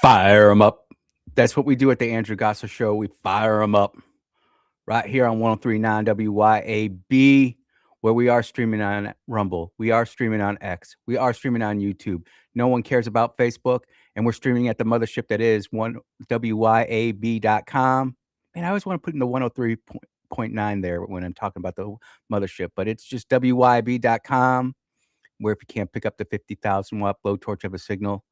Fire them up. That's what we do at the Andrew Gosser Show. We fire them up right here on 1039 WYAB, where we are streaming on Rumble. We are streaming on X. We are streaming on YouTube. No one cares about Facebook, and we're streaming at the mothership that is WYAB.com. Man, I always want to put in the 103.9 there when I'm talking about the mothership, but it's just WYAB.com, where if you can't pick up the 50,000 watt blowtorch of a signal,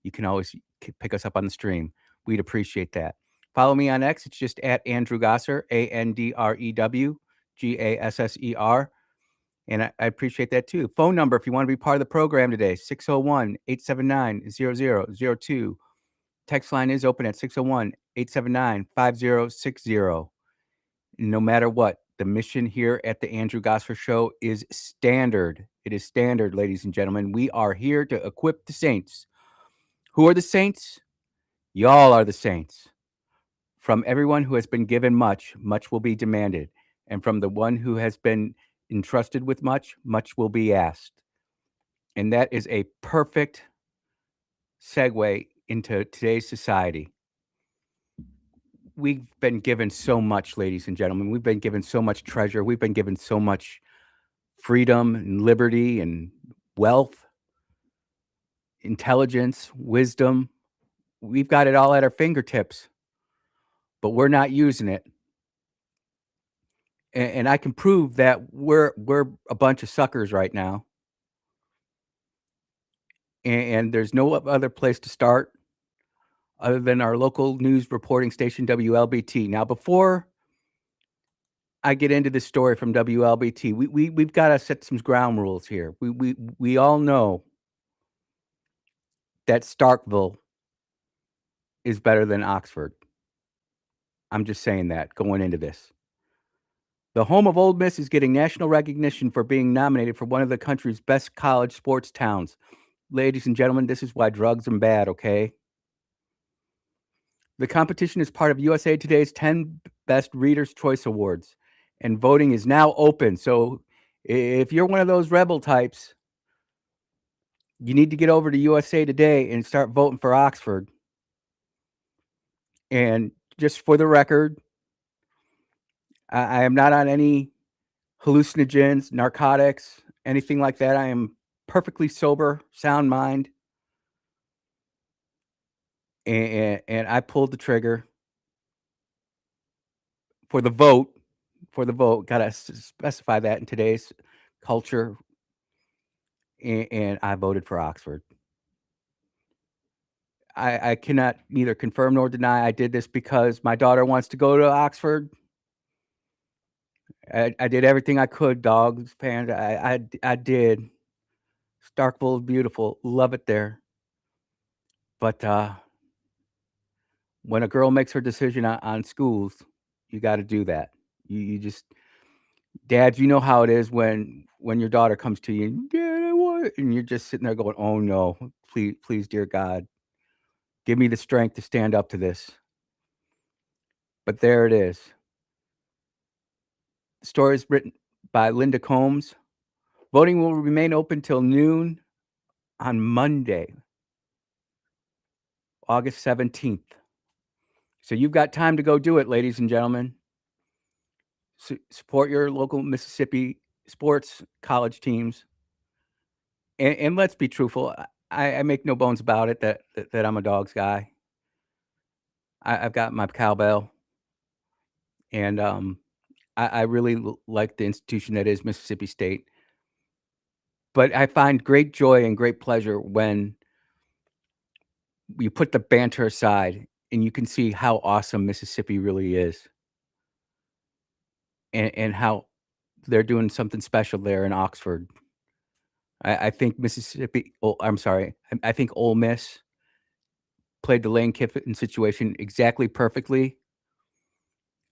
you can always pick us up on the stream. We'd appreciate that. Follow me on X. It's just at Andrew Gosser, AndrewGasser. And I appreciate that too. Phone number, if you want to be part of the program today, 601-879-0002. Text line is open at 601-879-5060. No matter what, the mission here at the Andrew Gosser Show is standard. It is standard, ladies and gentlemen. We are here to equip the saints. Who are the saints? Y'all are the saints. From everyone who has been given much, much will be demanded. And from the one who has been entrusted with much, much will be asked. And that is a perfect segue into today's society. We've been given so much, ladies and gentlemen. We've been given so much treasure. We've been given so much freedom and liberty and wealth, intelligence, wisdom. We've got it all at our fingertips, but we're not using it. And I can prove that we're a bunch of suckers right now. And there's no other place to start other than our local news reporting station, WLBT. Now, before I get into this story from WLBT, we've got to set some ground rules here. We all know that Starkville is better than Oxford. I'm just saying that going into this. The home of Ole Miss is getting national recognition for being nominated for one of the country's best college sports towns. Ladies and gentlemen, this is why drugs are bad, okay? The competition is part of USA Today's 10 Best Readers' Choice Awards, and voting is now open. So if you're one of those rebel types, you need to get over to USA Today and start voting for Oxford. And just for the record, I am not on any hallucinogens, narcotics, anything like that. I am perfectly sober, sound mind. And I pulled the trigger for the vote. Gotta specify that in today's culture. And I voted for Oxford. I cannot neither confirm nor deny I did this because my daughter wants to go to Oxford. I did everything I could, dogs, fans. I did. Starkville is beautiful. Love it there. But when a girl makes her decision on schools, you got to do that. You just, dads, you know how it is when your daughter comes to you, Dad, I want it, and you're just sitting there going, oh no, please, dear God, give me the strength to stand up to this. But there it is. The story is written by Linda Combs. Voting will remain open till noon on Monday, August 17th. So you've got time to go do it, ladies and gentlemen. Support your local Mississippi sports college teams. And let's be truthful. I make no bones about it that I'm a dogs guy. I've got my cowbell. And I really like the institution that is Mississippi State. But I find great joy and great pleasure when you put the banter aside and you can see how awesome Mississippi really is. And how they're doing something special there in Oxford. I think Mississippi. Oh, I'm sorry. I think Ole Miss played the Lane Kiffin situation exactly perfectly.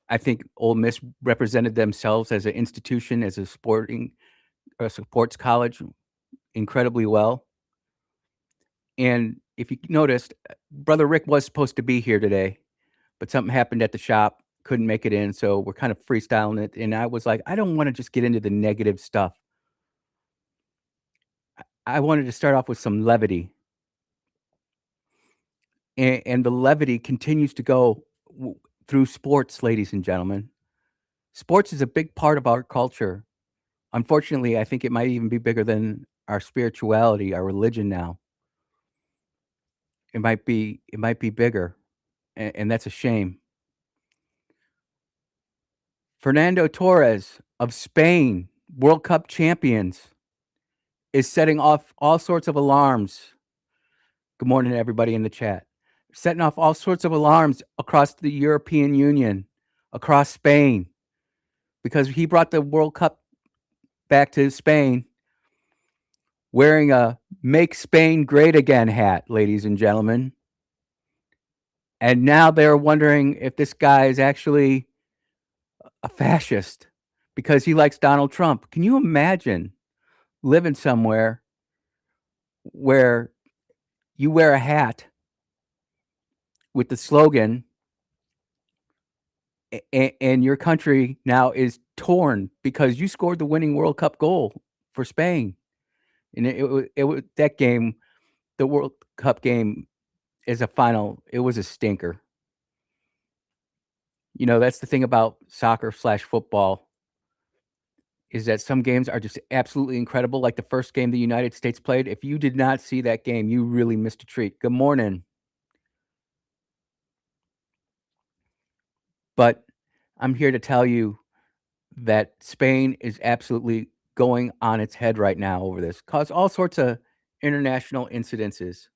I think Ole Miss represented themselves as an institution, as a sports college, incredibly well. And if you noticed, Brother Rick was supposed to be here today, but something happened at the shop, couldn't make it in, so we're kind of freestyling it. And I was like, I don't want to just get into the negative stuff. I wanted to start off with some levity. and the levity continues to go through sports, ladies and gentlemen. Sports is a big part of our culture. Unfortunately, I think it might even be bigger than our spirituality, our religion now. It might be bigger, and that's a shame. Fernando Torres of Spain, World Cup champions, is setting off all sorts of alarms. Good morning to everybody in the chat. Setting off all sorts of alarms across the European Union, across Spain, because he brought the World Cup back to Spain wearing a "Make Spain Great Again" hat, ladies and gentlemen. And now they're wondering if this guy is actually a fascist because he likes Donald Trump. Can you imagine living somewhere where you wear a hat with the slogan and your country now is torn because you scored the winning World Cup goal for Spain? And it was that game, the World Cup game, as a final, it was a stinker. That's the thing about soccer/football is that some games are just absolutely incredible, like the first game the United States played. If you did not see that game, you really missed a treat. Good morning. But I'm here to tell you that Spain is absolutely going on its head right now over this, caused all sorts of international incidences.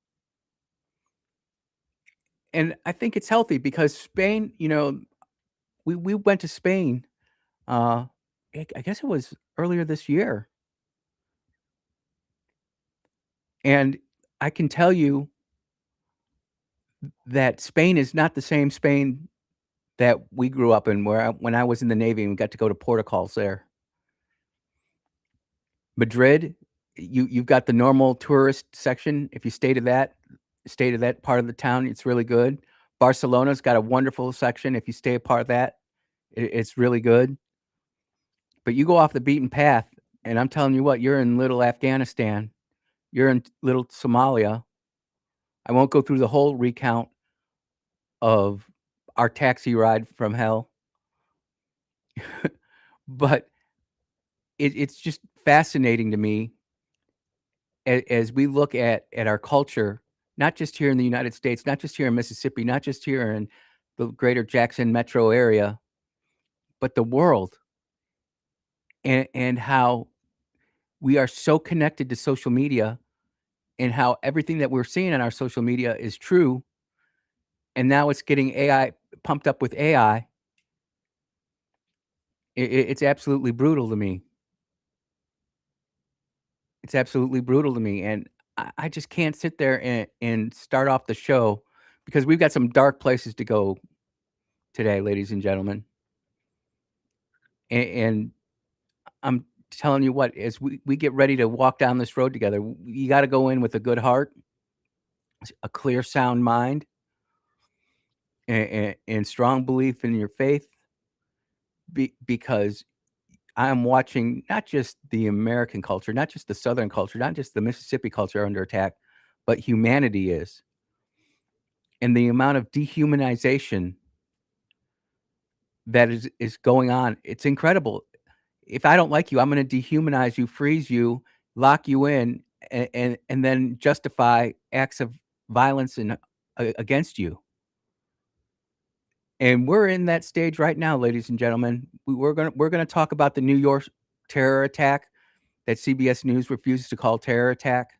And I think it's healthy because Spain, we went to Spain, uh, I guess it was earlier this year, and I can tell you that Spain is not the same Spain that we grew up in, when I was in the Navy and we got to go to port calls there. Madrid, you've got the normal tourist section. If you stay to that part of the town, it's really good. Barcelona's got a wonderful section. If you stay a part of that, it's really good. But you go off the beaten path, and I'm telling you what, you're in little Afghanistan. You're in little Somalia. I won't go through the whole recount of our taxi ride from hell, but it's just fascinating to me as we look at our culture, not just here in the United States, not just here in Mississippi, not just here in the greater Jackson metro area, but the world, and how we are so connected to social media, and how everything that we're seeing on our social media is true, and now it's getting AI pumped up with AI. It's absolutely brutal to me. It's absolutely brutal to me, and I just can't sit there and start off the show because we've got some dark places to go today, ladies and gentlemen. And I'm telling you what, as we get ready to walk down this road together, you gotta go in with a good heart, a clear, sound mind, and strong belief in your faith, because I'm watching not just the American culture, not just the Southern culture, not just the Mississippi culture under attack, but humanity is. And the amount of dehumanization that is going on, it's incredible. If I don't like you, I'm gonna dehumanize you, freeze you, lock you in, and then justify acts of violence and against you. And we're in that stage right now, ladies and gentlemen. We're gonna talk about the New York terror attack that CBS News refuses to call terror attack.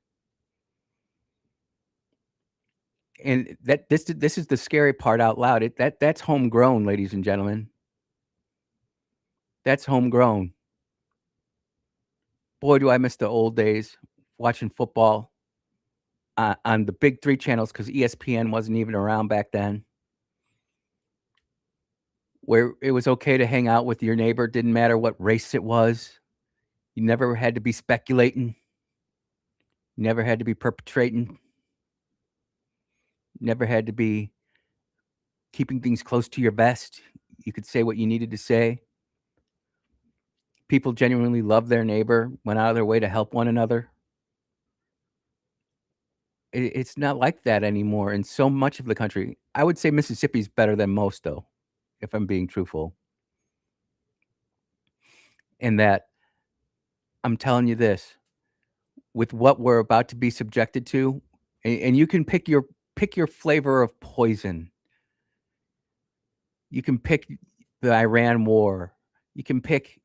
And that this is the scary part out loud. That's homegrown, ladies and gentlemen. That's homegrown. Boy, do I miss the old days watching football on the big 3 channels, because ESPN wasn't even around back then, where it was okay to hang out with your neighbor, didn't matter what race it was. You never had to be speculating, never had to be perpetrating, never had to be keeping things close to your vest. You could say what you needed to say. People genuinely loved their neighbor, went out of their way to help one another. It's not like that anymore in so much of the country. I would say Mississippi's better than most, though, if I'm being truthful, in that I'm telling you this, with what we're about to be subjected to, and you can pick your flavor of poison. You can pick the Iran war. You can pick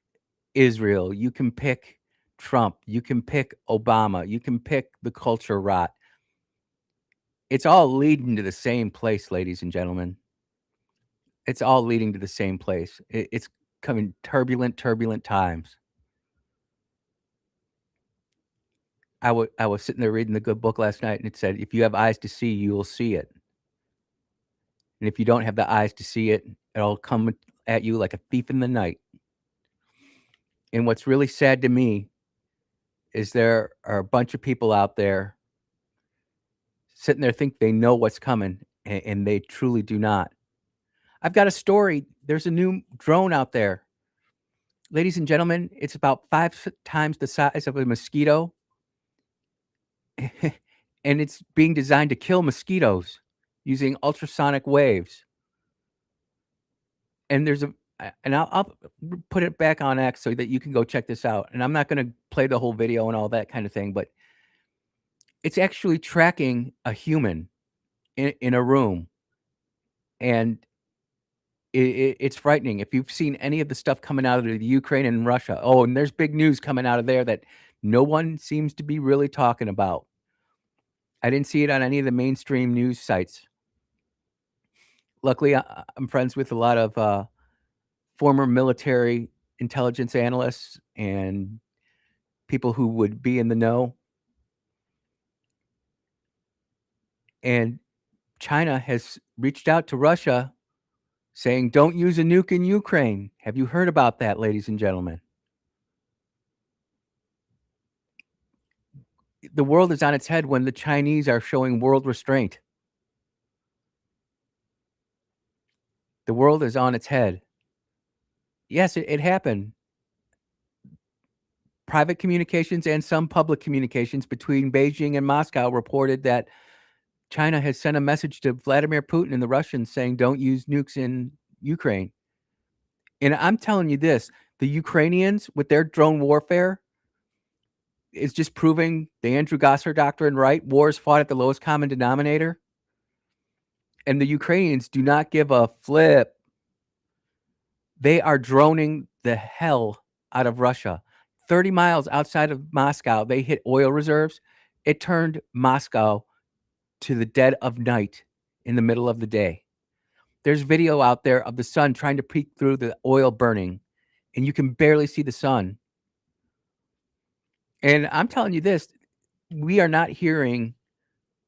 Israel. You can pick Trump. You can pick Obama. You can pick the culture rot. It's all leading to the same place, ladies and gentlemen. It's all leading to the same place. It's coming turbulent times. I was sitting there reading the good book last night, and it said, "If you have eyes to see, you will see it. And if you don't have the eyes to see it, it'll come at you like a thief in the night." And what's really sad to me is there are a bunch of people out there sitting there think they know what's coming, and they truly do not. I've got a story. There's a new drone out there. Ladies and gentlemen, it's about 5 times the size of a mosquito, and it's being designed to kill mosquitoes using ultrasonic waves. And there's and I'll put it back on X so that you can go check this out, and I'm not gonna play the whole video and all that kind of thing, but it's actually tracking a human in a room, and it's frightening. If you've seen any of the stuff coming out of the Ukraine and Russia, oh, and there's big news coming out of there that no one seems to be really talking about. I didn't see it on any of the mainstream news sites. Luckily, I'm friends with a lot of, former military intelligence analysts and people who would be in the know, and China has reached out to Russia saying, "Don't use a nuke in Ukraine." Have you heard about that, ladies and gentlemen? The world is on its head when the Chinese are showing world restraint. The world is on its head. Yes, it happened. Private communications and some public communications between Beijing and Moscow reported that China has sent a message to Vladimir Putin and the Russians saying, "Don't use nukes in Ukraine." And I'm telling you this, the Ukrainians with their drone warfare is just proving the Andrew Gosser doctrine right. War is fought at the lowest common denominator. And the Ukrainians do not give a flip. They are droning the hell out of Russia. 30 miles outside of Moscow, they hit oil reserves. It turned Moscow to the dead of night in the middle of the day. There's video out there of the sun trying to peek through the oil burning, and you can barely see the sun. And I'm telling you this, we are not hearing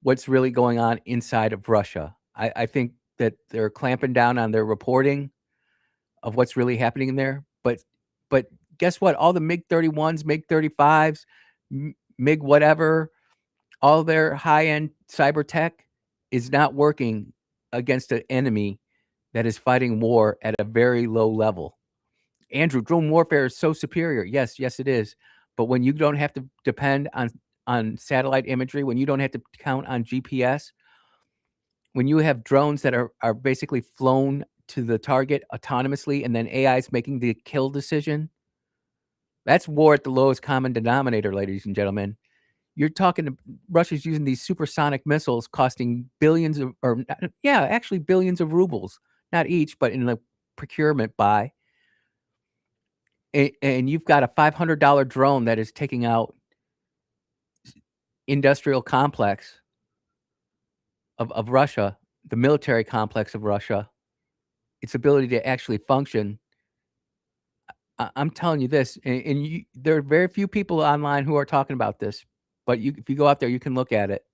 what's really going on inside of Russia. I think that they're clamping down on their reporting of what's really happening in there. But guess what? All the MiG-31s, MiG-35s, MiG whatever, all their high-end cyber tech is not working against an enemy that is fighting war at a very low level. Andrew, drone warfare is so superior. Yes, yes, it is. But when you don't have to depend on satellite imagery, when you don't have to count on GPS, when you have drones that are basically flown to the target autonomously and then AI is making the kill decision, that's war at the lowest common denominator, ladies and gentlemen. You're talking to Russia's using these supersonic missiles costing billions of yeah, actually billions of rubles, not each, but in the procurement buy. And you've got a $500 drone that is taking out industrial complex of Russia, the military complex of Russia, its ability to actually function. I'm telling you this, and there are very few people online who are talking about this, but if you go out there, you can look at it.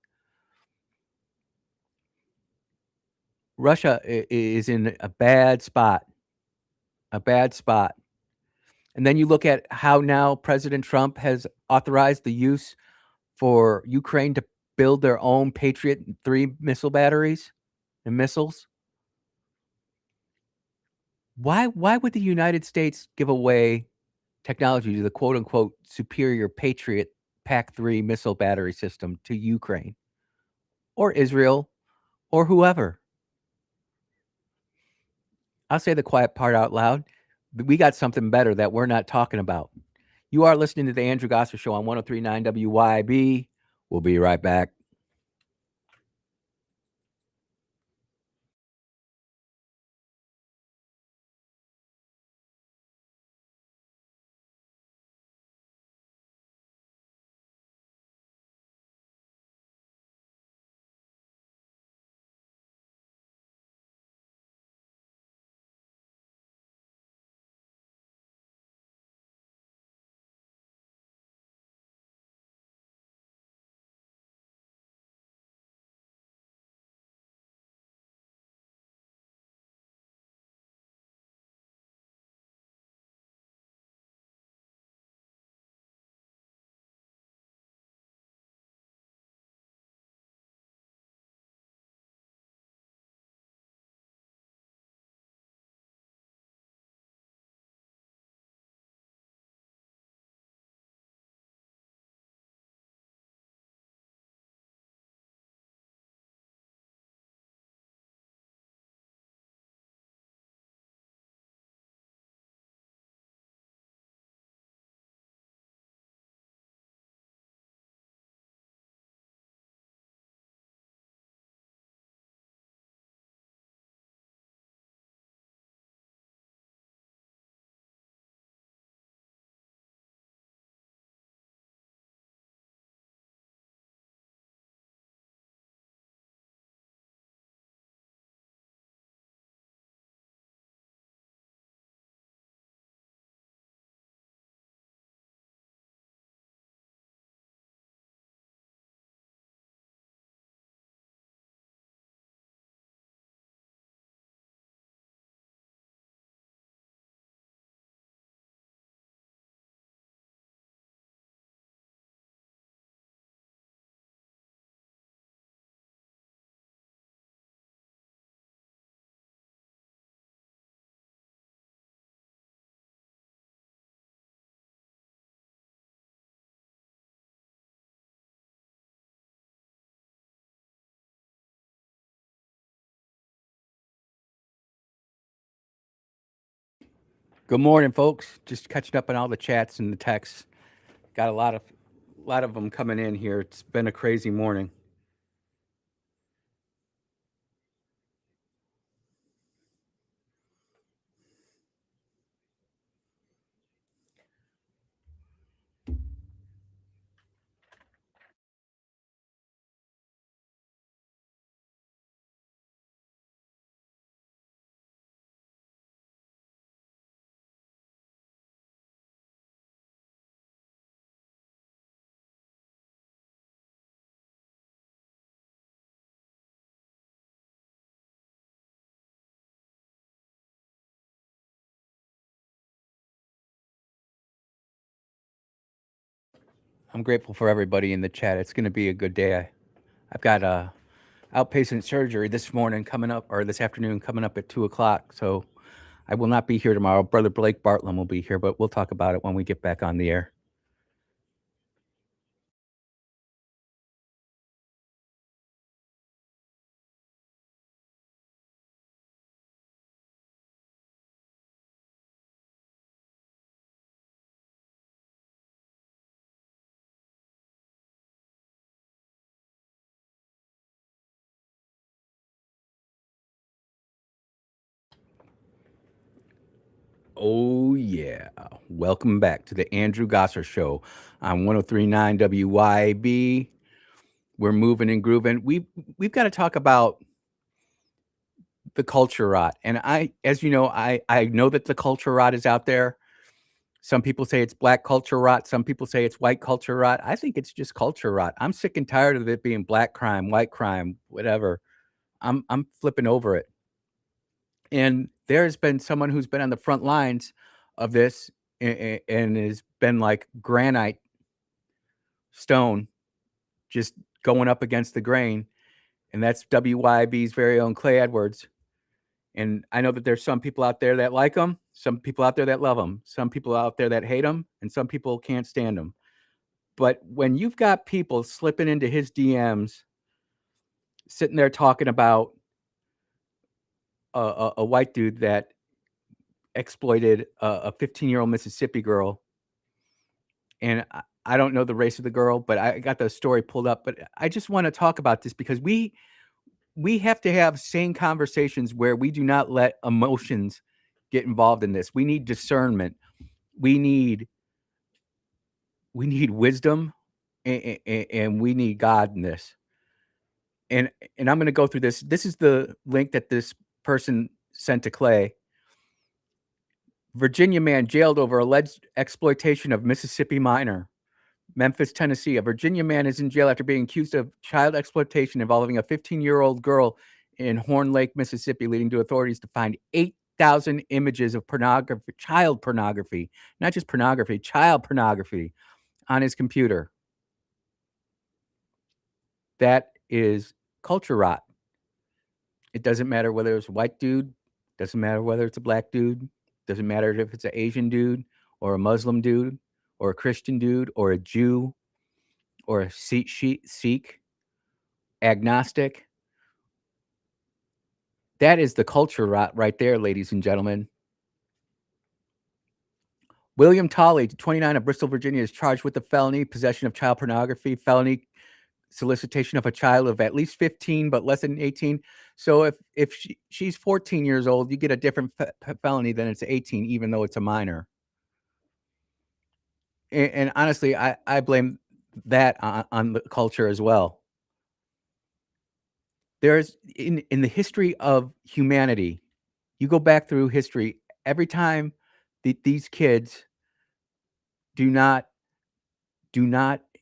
Russia is in a bad spot, a bad spot. And then you look at how now President Trump has authorized the use for Ukraine to build their own Patriot 3 missile batteries and missiles. Why would the United States give away technology to the quote unquote superior Patriot PAC 3 missile battery system to Ukraine? or Israel or whoever. I'll say the quiet part out loud. We got something better that we're not talking about. You are listening to the Andrew Gosser Show on 1039 WYAB. We'll be right back. Good morning, folks. Just catching up on all the chats and the texts. Got a lot of them coming in here. It's been a crazy morning. I'm grateful for everybody in the chat. It's going to be a good day. I've got outpatient surgery this morning coming up, or this afternoon coming up at 2 o'clock. So I will not be here tomorrow. Brother Blake Bartlam will be here, but we'll talk about it when we get back on the air. Oh, yeah. Welcome back to the Andrew Gosser Show on 1039 WYAB. We're moving and grooving. We've got to talk about the culture rot. And as you know, I know that the culture rot is out there. Some people say it's black culture rot. Some people say it's white culture rot. I think it's just culture rot. I'm sick and tired of it being black crime, white crime, whatever. I'm flipping over it. And there's been someone who's been on the front lines of this and has been like granite stone, just going up against the grain. And that's WYB's very own Clay Edwards. And I know that there's some people out there that like him, some people out there that love him, some people out there that hate him, and some people can't stand him. But when you've got people slipping into his DMs sitting there talking about a white dude that exploited a 15-year-old Mississippi girl, and I don't know the race of the girl, but I got the story pulled up, but I just wanna talk about this because we have to have sane conversations where we do not let emotions get involved in this. We need discernment. We need we need wisdom, and we need God in this. And I'm gonna go through this. This is the link that this person sent to Clay. Virginia man jailed over alleged exploitation of Mississippi minor. Memphis, Tennessee. A Virginia man is in jail after being accused of child exploitation involving a 15-year-old girl in Horn Lake, Mississippi, leading to authorities to find 8,000 images of pornography, child pornography, not just pornography, child pornography on his computer. That is culture rot. It doesn't matter whether it's a white dude, doesn't matter whether it's a black dude, doesn't matter if it's an Asian dude or a Muslim dude or a Christian dude or a Jew or a Sikh, agnostic. That is the culture rot right there, ladies and gentlemen. William Tolley, 29 of Bristol, Virginia, is charged with the felony possession of child pornography, felony solicitation of a child of at least 15 but less than 18. So if she's 14 years old, you get a different felony than it's 18, even though it's a minor. And honestly, I blame that on the culture as well. There's in the history of humanity, you go back through history, every time these kids do not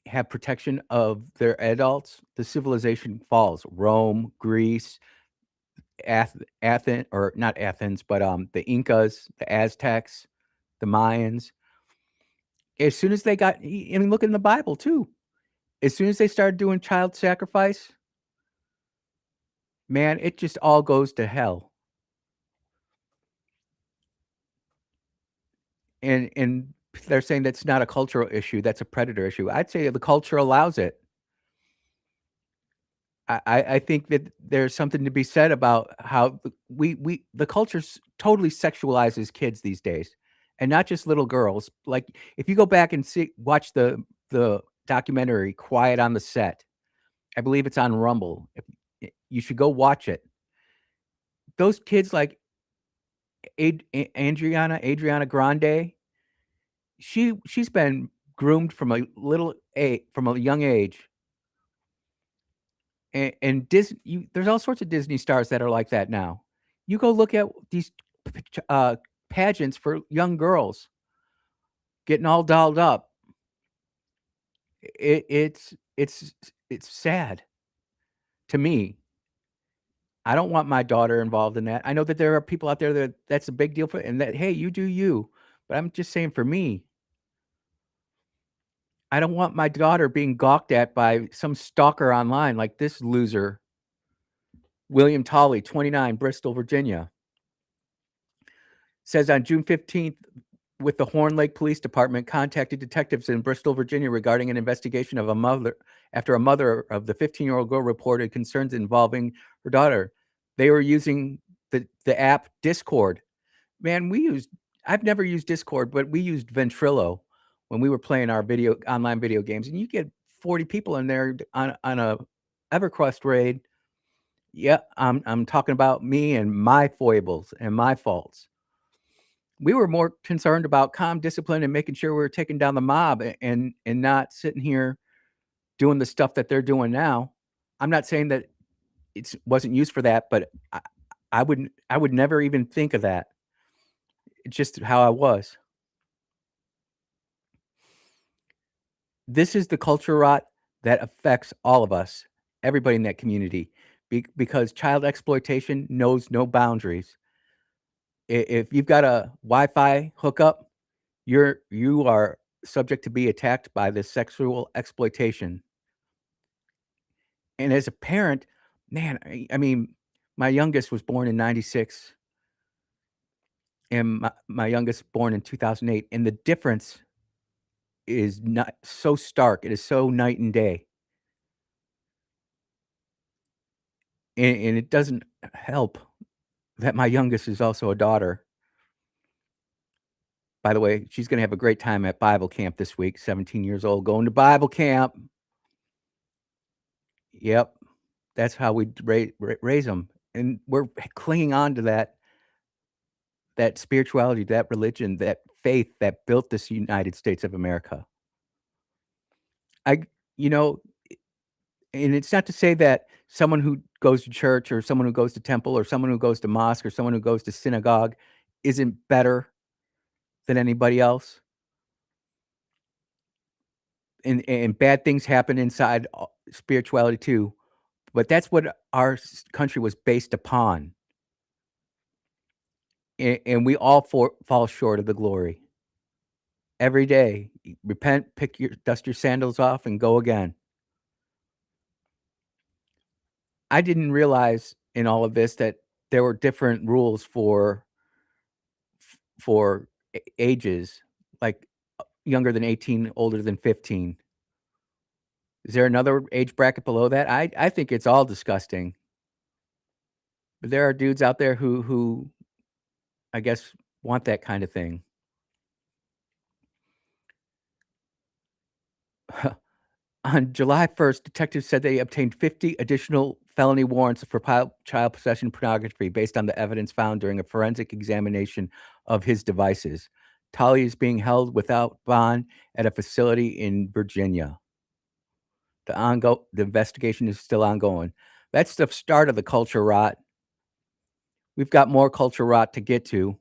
have protection of their adults, the civilization falls. Rome, Greece, Athens, or not Athens, but the Incas, the Aztecs, the Mayans. As soon as they got, I mean, look in the Bible too. As soon as they started doing child sacrifice, man, it just all goes to hell. And they're saying that's not a cultural issue, that's a predator issue. I'd say the culture allows it. I think that there's something to be said about how the culture totally sexualizes kids these days, and not just little girls. Like, if you go back and watch the documentary Quiet on the Set, I believe it's on Rumble. You should go watch it. Those kids like Adriana Grande, she's been groomed from from a young age. And there's all sorts of Disney stars that are like that now. You go look at these pageants for young girls getting all dolled up. It's sad to me. I don't want my daughter involved in that. I know that there are people out there that's a big deal for, and that, hey, you do you. But I'm just saying, for me, I don't want my daughter being gawked at by some stalker online like this loser, William Tolley, 29, Bristol, Virginia. Says on June 15th, with the Horn Lake Police Department contacted detectives in Bristol, Virginia regarding an investigation of a mother after a mother of the 15-year-old girl reported concerns involving her daughter. They were using the app Discord. Man, I've never used Discord, but we used Ventrilo when we were playing our online video games, and you get 40 people in there on a EverQuest raid. Yeah, I'm talking about me and my foibles and my faults. We were more concerned about calm discipline and making sure we were taking down the mob and not sitting here doing the stuff that they're doing now. I'm not saying that it wasn't used for that, but I would never even think of that. It's just how I was. This is the culture rot that affects all of us, everybody in that community, because child exploitation knows no boundaries. If you've got a Wi-Fi hookup, you are subject to be attacked by this sexual exploitation. And as a parent, man, I mean, my youngest was born in '96, and my youngest born in 2008, and the difference is not so stark. It is so night and day. and it doesn't help that my youngest is also a daughter. By the way, she's gonna have a great time at Bible camp this week, 17 years old, going to Bible camp. Yep, that's how we raise them, and we're clinging on to that spirituality, that religion, that faith that built this United States of America. I you know, and it's not to say that someone who goes to church or someone who goes to temple or someone who goes to mosque or someone who goes to synagogue isn't better than anybody else, and bad things happen inside spirituality too, but that's what our country was based upon, and we all fall short of the glory every day. Repent, dust your sandals off, and go again. I didn't realize in all of this that there were different rules for ages, like younger than 18, older than 15. Is there another age bracket below that? I think it's all disgusting. But there are dudes out there who I guess want that kind of thing. On July 1st, detectives said they obtained 50 additional felony warrants for child possession pornography based on the evidence found during a forensic examination of his devices. Tolly is being held without bond at a facility in Virginia. The investigation is still ongoing. That's the start of the culture rot. We've got more culture rot to get to,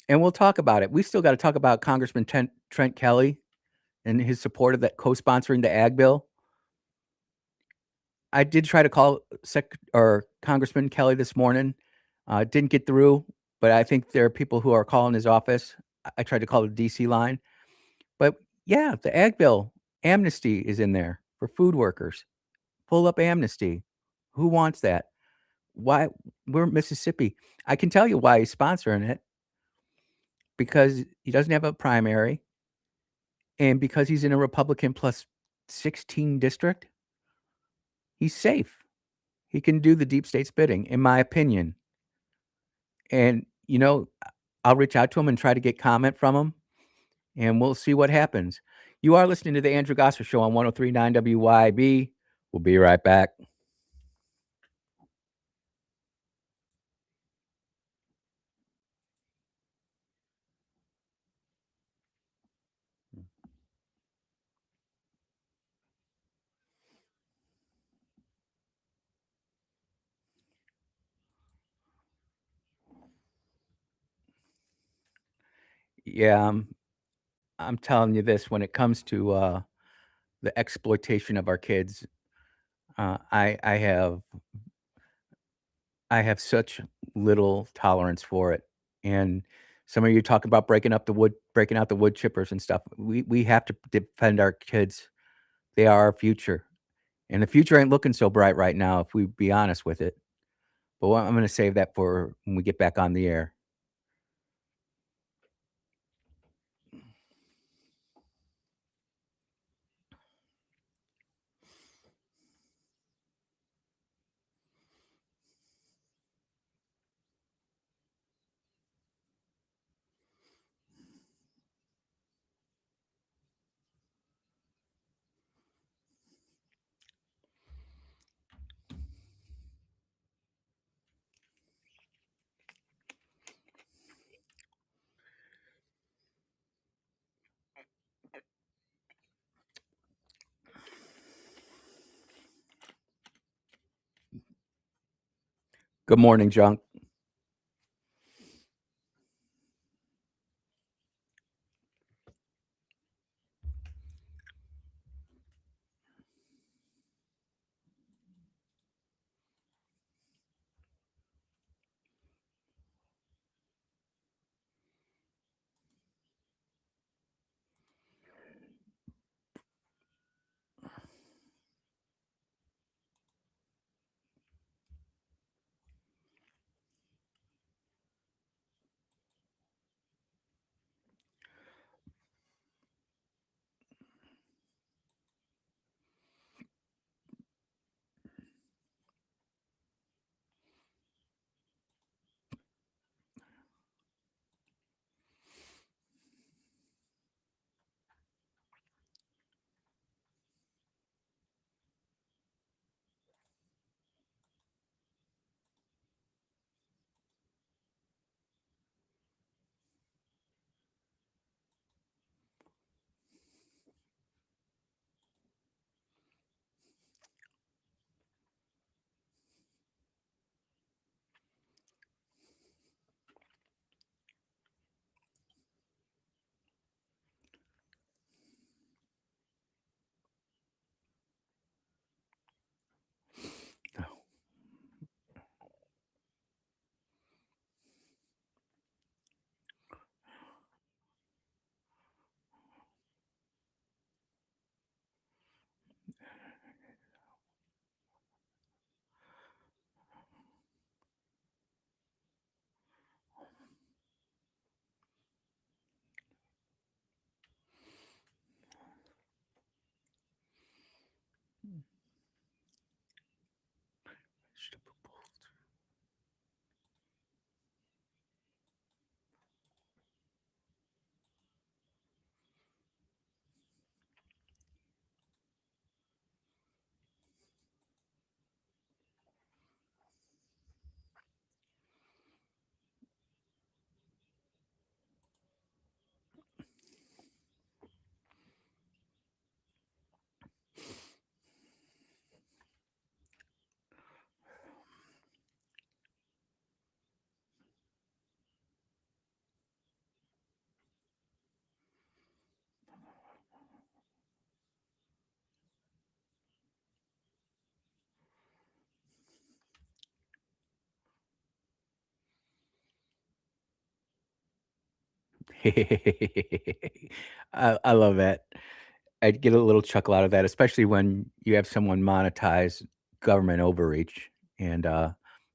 and we'll talk about it. We still got to talk about Congressman Trent Kelly and his support of that co-sponsoring the ag bill. I did try to call Congressman Kelly this morning. Didn't get through, but I think there are people who are calling his office. I tried to call the DC line, but yeah, the ag bill amnesty is in there for food workers. Pull up amnesty. Who wants that? Why? We're Mississippi. I can tell you why he's sponsoring it, because he doesn't have a primary, and because he's in a Republican plus 16 district. He's safe. He can do the deep state's bidding, in my opinion. And, I'll reach out to him and try to get comment from him, and we'll see what happens. You are listening to the Andrew Gosser Show on 103.9 WYAB. We'll be right back. Yeah, I'm telling you this, when it comes to, the exploitation of our kids, I have such little tolerance for it, and some of you talking about breaking out the wood chippers and stuff. We have to defend our kids. They are our future, and the future ain't looking so bright right now, if we be honest with it. But I'm gonna save that for when we get back on the air. Good morning, Junk. I love that. I'd get a little chuckle out of that, especially when you have someone monetize government overreach, and,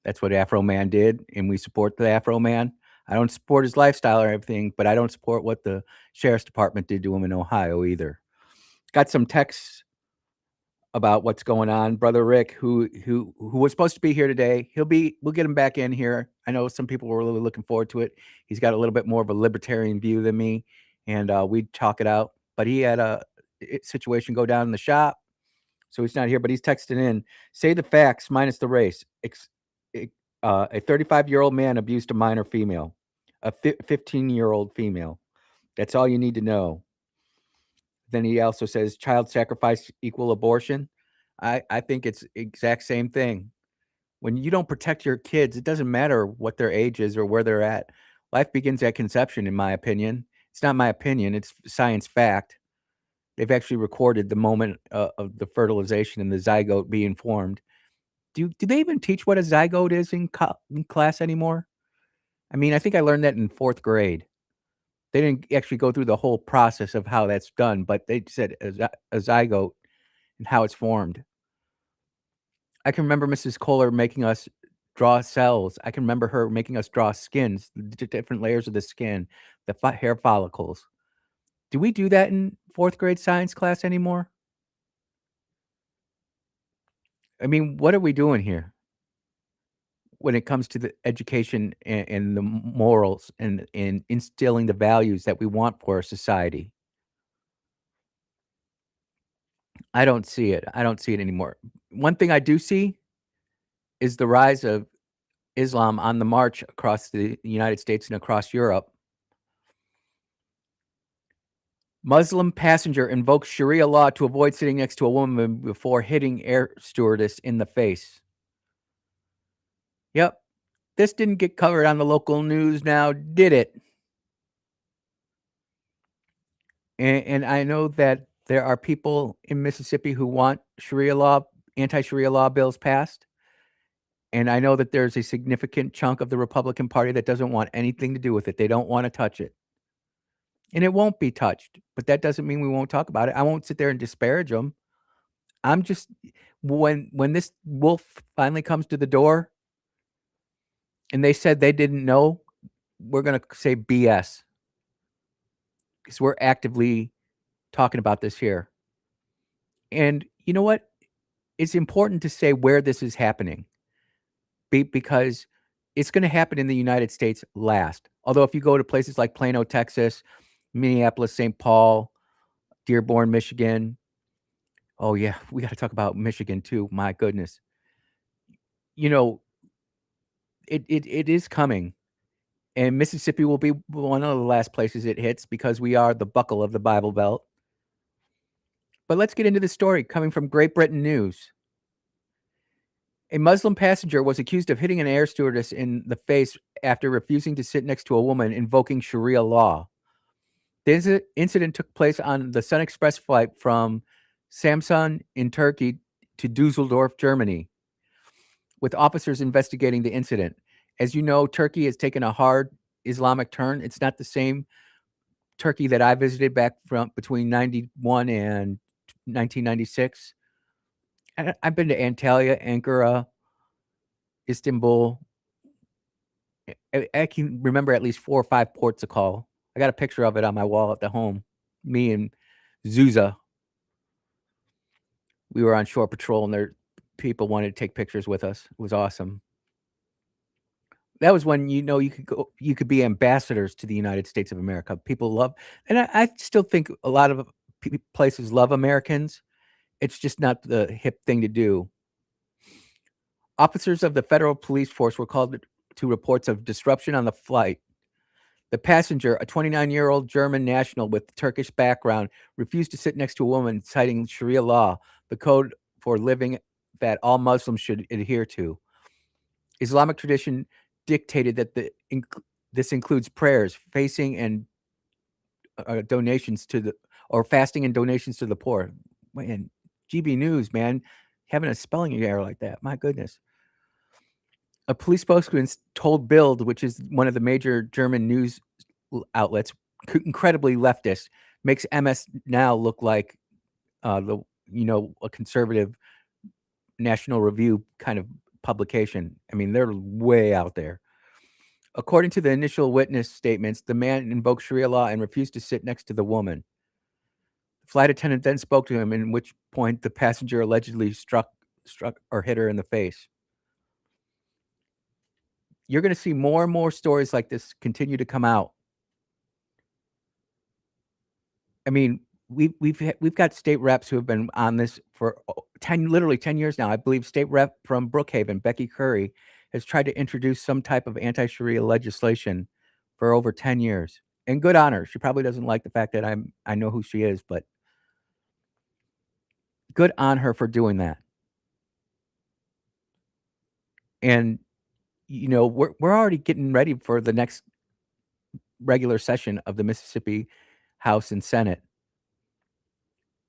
that's what Afro Man did, and we support the Afro Man. I don't support his lifestyle or everything, but I don't support what the sheriff's department did to him in Ohio either. Got some texts about what's going on. Brother Rick, who was supposed to be here today, we'll get him back in here. I know some people were really looking forward to it. He's got a little bit more of a libertarian view than me, and we'd talk it out. But he had a situation go down in the shop, so he's not here. But he's texting in, say the facts minus the race. A 35-year-old man abused a minor female, a 15-year-old female. That's all you need to know. Then he also says child sacrifice equal abortion. I think it's exact same thing. When you don't protect your kids, it doesn't matter what their age is or where they're at. Life begins at conception, in my opinion. It's not my opinion, it's science fact. They've actually recorded the moment of the fertilization and the zygote being formed. Do they even teach what a zygote is in class anymore? I mean, I think I learned that in 4th grade. They didn't actually go through the whole process of how that's done, but they said a zygote and how it's formed. I can remember Mrs. Kohler making us draw cells. I can remember her making us draw skins, the different layers of the skin, the hair follicles. Do we do that in 4th grade science class anymore? I mean, what are we doing here when it comes to the education and the morals and instilling the values that we want for our society? I don't see it. I don't see it anymore. One thing I do see is the rise of Islam on the march across the United States and across Europe. Muslim passenger invokes Sharia law to avoid sitting next to a woman before hitting air stewardess in the face. Yep, this didn't get covered on the local news now, did it? And I know that there are people in Mississippi who want Sharia law, anti-Sharia law bills passed. And I know that there's a significant chunk of the Republican Party that doesn't want anything to do with it. They don't wanna touch it. And it won't be touched, but that doesn't mean we won't talk about it. I won't sit there and disparage them. I'm just when this wolf finally comes to the door and they said they didn't know, we're gonna say BS because 'cause we're actively talking about this here. And you know what? It's important to say where this is happening because it's gonna happen in the United States last. Although if you go to places like Plano, Texas, Minneapolis, St. Paul, Dearborn, Michigan. Oh, yeah, we gotta talk about Michigan too, my goodness. You know, it is coming, and Mississippi will be one of the last places it hits because we are the buckle of the Bible Belt. But let's get into the story coming from Great Britain News. A Muslim passenger was accused of hitting an air stewardess in the face after refusing to sit next to a woman invoking Sharia law. The incident took place on the Sun Express flight from Samsun in Turkey to Dusseldorf, Germany, with officers investigating the incident. As you know, Turkey has taken a hard Islamic turn. It's not the same Turkey that I visited back from between 91 and 1996. I've been to Antalya, Ankara, Istanbul. I can remember at least 4 or 5 ports to call. I got a picture of it on my wall at the home. Me and Zuza, we were on shore patrol, and there people wanted to take pictures with us. It was awesome. That was when, you could be ambassadors to the United States of America. People love and I still think a lot of places love Americans. It's just not the hip thing to do. Officers of the federal police force were called to reports of disruption on the flight. The passenger, a 29-year-old German national with Turkish background, refused to sit next to a woman, citing Sharia law, the code for living that all Muslims should adhere to. Islamic tradition dictated that this includes prayers, facing and donations to the or fasting and donations to the poor. Man, GB News, man, having a spelling error like that, my goodness. A police spokesman told Bild, which is one of the major German news outlets, incredibly leftist, makes MS Now look like the a conservative National Review kind of publication. I mean, they're way out there. According to the initial witness statements, the man invoked Sharia law and refused to sit next to the woman. The flight attendant then spoke to him, in which point the passenger allegedly struck or hit her in the face. You're going to see more and more stories like this continue to come out. I mean, we've got state reps who have been on this for 10 years now. I believe state rep from Brookhaven, Becky Curry, has tried to introduce some type of anti-Sharia legislation for over 10 years. And good on her. She probably doesn't like the fact that I know who she is, but good on her for doing that. And we're already getting ready for the next regular session of the Mississippi House and Senate.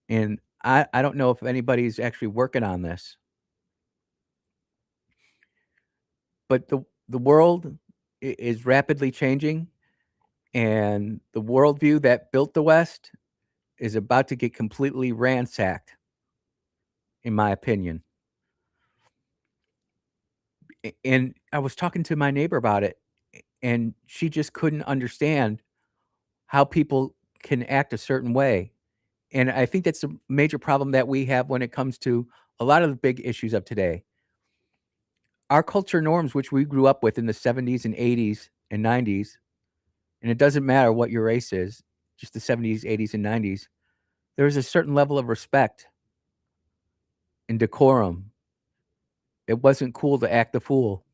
And I don't know if anybody's actually working on this. But the world is rapidly changing, and the worldview that built the West is about to get completely ransacked, in my opinion. And I was talking to my neighbor about it, and she just couldn't understand how people can act a certain way. And I think that's a major problem that we have when it comes to a lot of the big issues of today. Our culture norms, which we grew up with in the 70s and 80s and 90s, and it doesn't matter what your race is, just the 70s, 80s, and 90s, there was a certain level of respect and decorum. It wasn't cool to act the fool.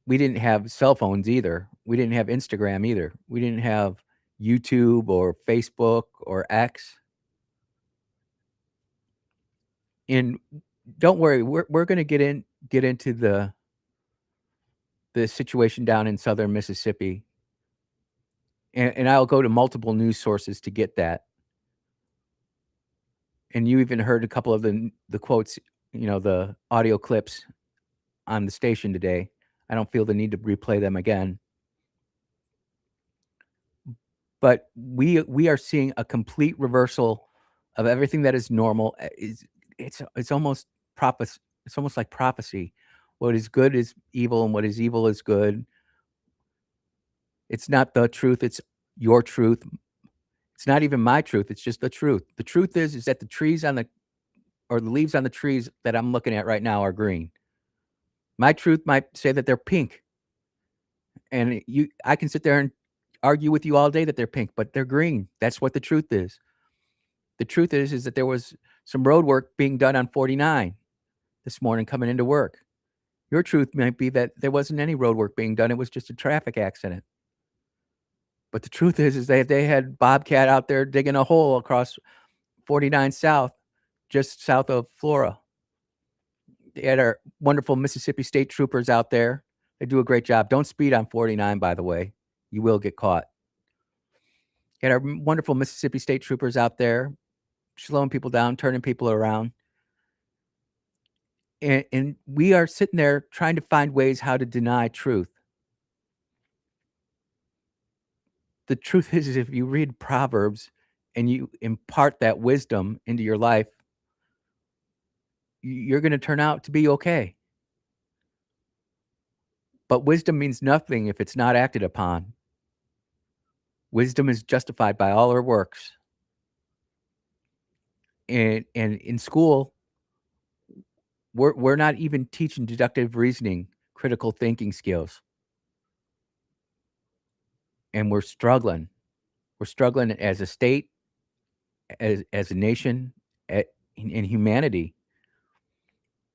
We didn't have cell phones either. We didn't have Instagram either. We didn't have YouTube or Facebook or X. And don't worry, we're gonna get into the situation down in Southern Mississippi, and I'll go to multiple news sources to get that. And you even heard a couple of the quotes, the audio clips on the station today. I don't feel the need to replay them again. But we are seeing a complete reversal of everything that is normal. It's almost prophecy. It's almost like prophecy. What is good is evil, and what is evil is good. It's not the truth, it's your truth. It's not even my truth, it's just the truth. The truth is that the trees on the or the leaves on the trees that I'm looking at right now are green. My truth might say that they're pink. And I can sit there and argue with you all day that they're pink, but they're green. That's what the truth is. The truth is that there was some road work being done on 49 this morning coming into work. Your truth might be that there wasn't any road work being done, it was just a traffic accident. But the truth is that they had Bobcat out there digging a hole across 49 South, just south of Flora. They had our wonderful Mississippi State troopers out there. They do a great job. Don't speed on 49, by the way. You will get caught. Had our wonderful Mississippi State troopers out there, slowing people down, turning people around. And we are sitting there trying to find ways how to deny truth. The truth is if you read Proverbs and you impart that wisdom into your life, you're going to turn out to be okay. But wisdom means nothing if it's not acted upon. Wisdom is justified by all her works. And in school, we're not even teaching deductive reasoning, critical thinking skills. And we're struggling. We're struggling as a state, as a nation, in humanity,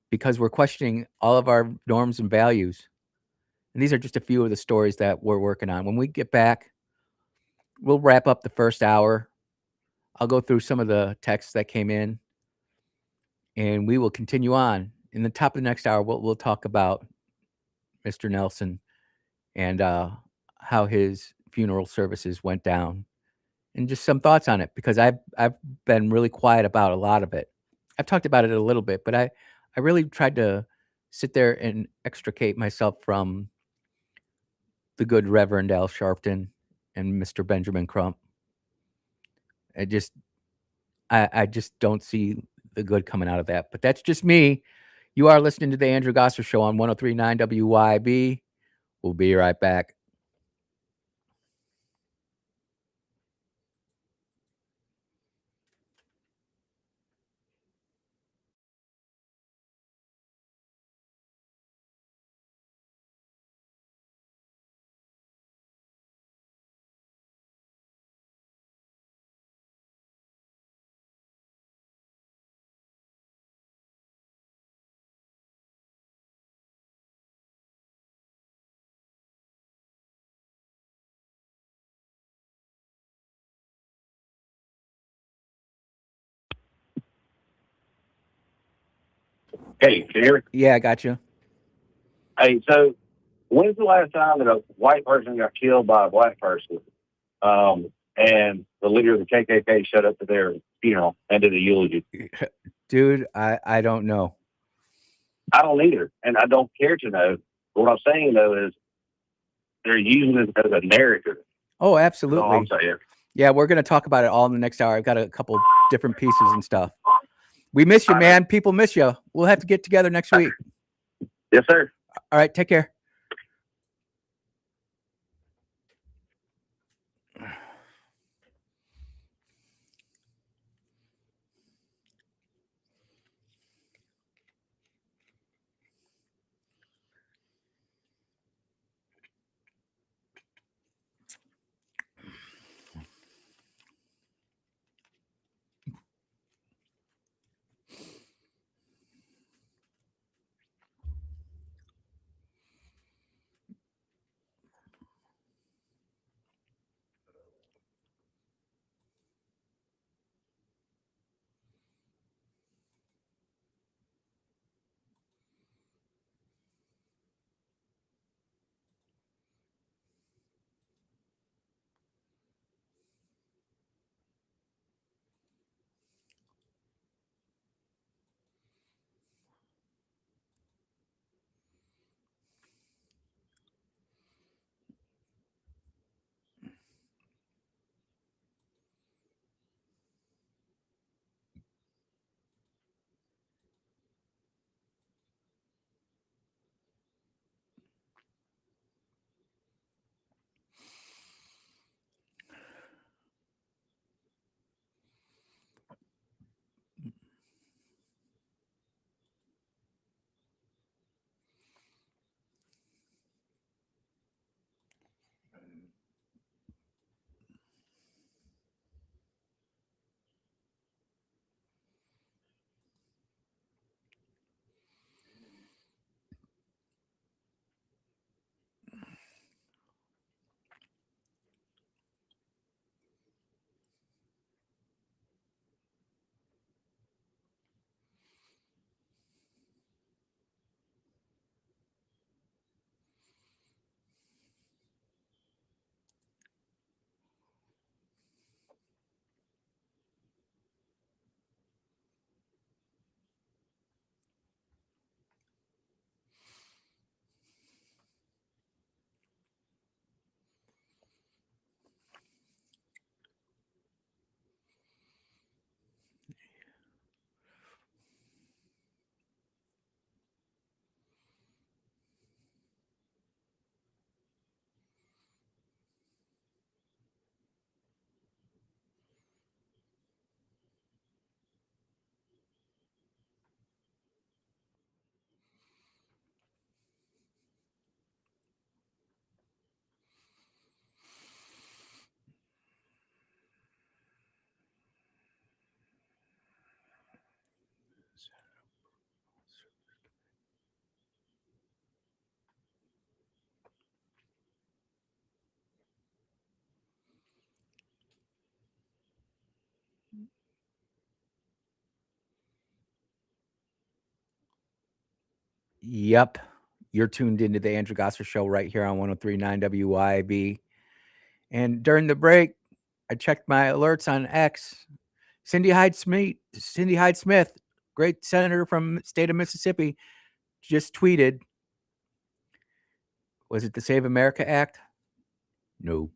because we're questioning all of our norms and values. And these are just a few of the stories that we're working on. When we get back, we'll wrap up the first hour. I'll go through some of the texts that came in, and we will continue on. In the top of the next hour, we'll talk about Mr. Nelson and how his funeral services went down, and just some thoughts on it, because I've been really quiet about a lot of it. I've talked about it a little bit, but I really tried to sit there and extricate myself from the good Reverend Al Sharpton and Mr. Benjamin Crump. I just I just don't see the good coming out of that. But that's just me. You are listening to the Andrew Gosser Show on 103.9 WYAB. We'll be right back. Hey, can you hear me? Yeah, I got you. Hey, so when's the last time that a white person got killed by a black person? And the leader of the KKK showed up to their funeral and did a eulogy. Dude, I don't know. I don't either, and I don't care to know. But what I'm saying though is they're using it as a narrative. Oh, That's all I'm absolutely. saying. Yeah, we're going to talk about it all in the next hour. I've got a couple different pieces and stuff. We miss you, I know. man. People miss you. We'll have to get together next week. Yes, sir. All right, take care. Yep. You're tuned into the Andrew Gosser Show right here on 103.9 WYB. And during the break, I checked my alerts on X. Cindy Hyde Smith, great senator from the state of Mississippi, just tweeted, Was it the Save America Act? No.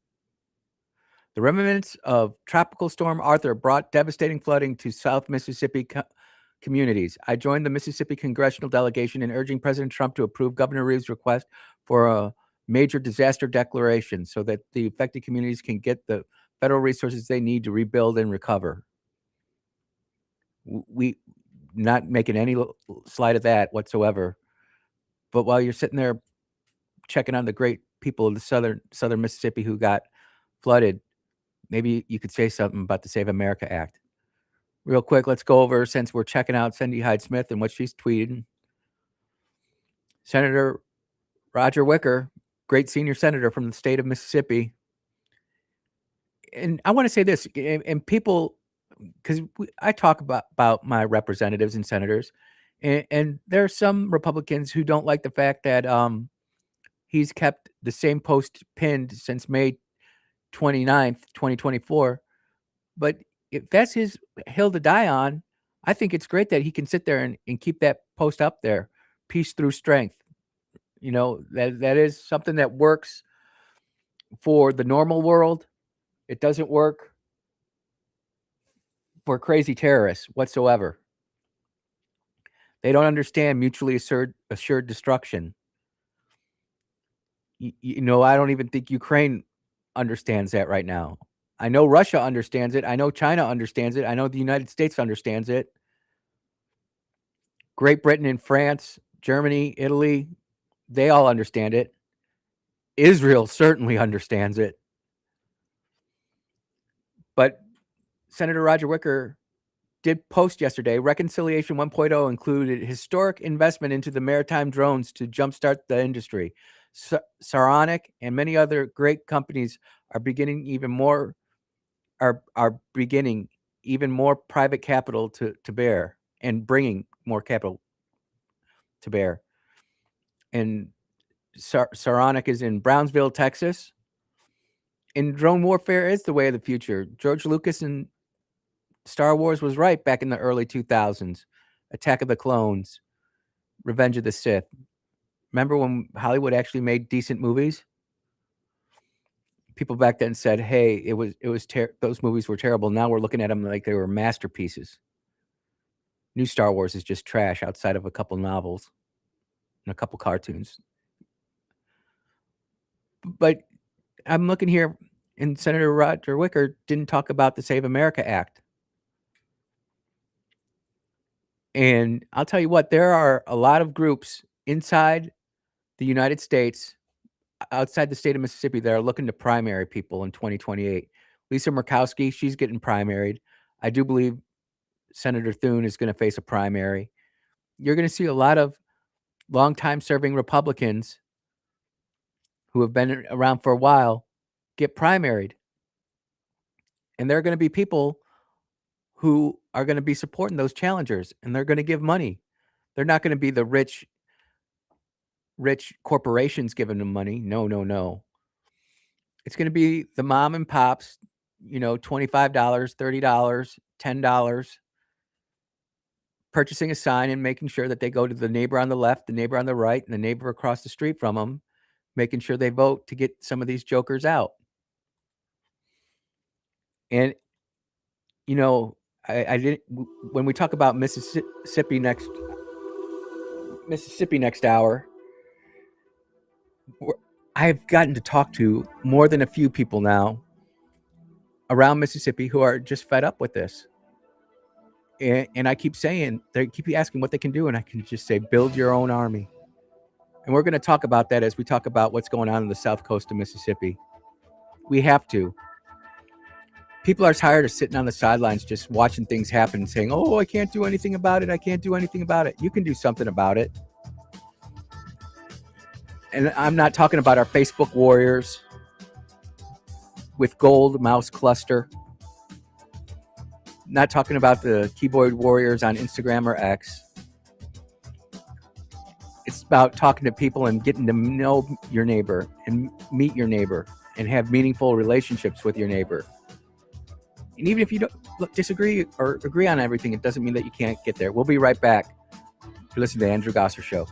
The remnants of Tropical Storm Arthur brought devastating flooding to South Mississippi communities. I joined the Mississippi congressional delegation in urging President Trump to approve Governor Reeves' request for a major disaster declaration so that the affected communities can get the federal resources they need to rebuild and recover. We not making any slight of that whatsoever. But while you're sitting there checking on the great people of the southern Mississippi who got flooded, maybe you could say something about the Save America Act. Real quick, let's go over, since we're checking out Cindy Hyde-Smith and what she's tweeted. Senator Roger Wicker, great senior senator from the state of Mississippi. And I want to say this, and people, because I talk about my representatives and senators, and there are some Republicans who don't like the fact that he's kept the same post pinned since May 29th, 2024. But if that's his hill to die on, I think it's great that he can sit there and keep that post up there. Peace through strength. You know, that is something that works for the normal world. It doesn't work for crazy terrorists whatsoever. They don't understand mutually assured destruction. You know, I don't even think Ukraine understands that right now. I know Russia understands it. I know China understands it. I know the United States understands it. Great Britain and France, Germany, Italy, they all understand it. Israel certainly understands it. But Senator Roger Wicker did post yesterday, Reconciliation 1.0 included historic investment into the maritime drones to jumpstart the industry. Saronic and many other great companies are beginning even more private capital to bear, and bringing more capital to bear. And Saronic is in Brownsville, Texas. And drone warfare is the way of the future. George Lucas and Star Wars was right back in the early 2000s. Attack of the Clones, Revenge of the Sith. Remember when Hollywood actually made decent movies? People back then said, "Hey, those movies were terrible." Now we're looking at them like they were masterpieces. New Star Wars is just trash outside of a couple novels and a couple cartoons. But I'm looking here, and Senator Roger Wicker didn't talk about the Save America Act. And I'll tell you what, there are a lot of groups inside the United States, outside the state of Mississippi, that are looking to primary people in 2028. Lisa Murkowski, she's getting primaried. I do believe Senator Thune is going to face a primary. You're going to see a lot of longtime serving Republicans who have been around for a while get primaried. And there are going to be people who are going to be supporting those challengers, and they're going to give money. They're not going to be the rich corporations giving them money. No. It's going to be the mom and pops, $25, $30, $10, purchasing a sign and making sure that they go to the neighbor on the left, the neighbor on the right, and the neighbor across the street from them, making sure they vote to get some of these jokers out. And, I didn't, when we talk about Mississippi next hour, I've gotten to talk to more than a few people now around Mississippi who are just fed up with this. And I keep saying, they keep asking what they can do, and I can just say, build your own army. And we're going to talk about that as we talk about what's going on in the south coast of Mississippi. We have to. People are tired of sitting on the sidelines just watching things happen and saying, "Oh, I can't do anything about it. I can't do anything about it." You can do something about it. And I'm not talking about our Facebook warriors with gold mouse cluster. Not talking about the keyboard warriors on Instagram or X. It's about talking to people and getting to know your neighbor and meet your neighbor and have meaningful relationships with your neighbor. And even if you don't disagree or agree on everything, it doesn't mean that you can't get there. We'll be right back. You're listening to the Andrew Gosser Show.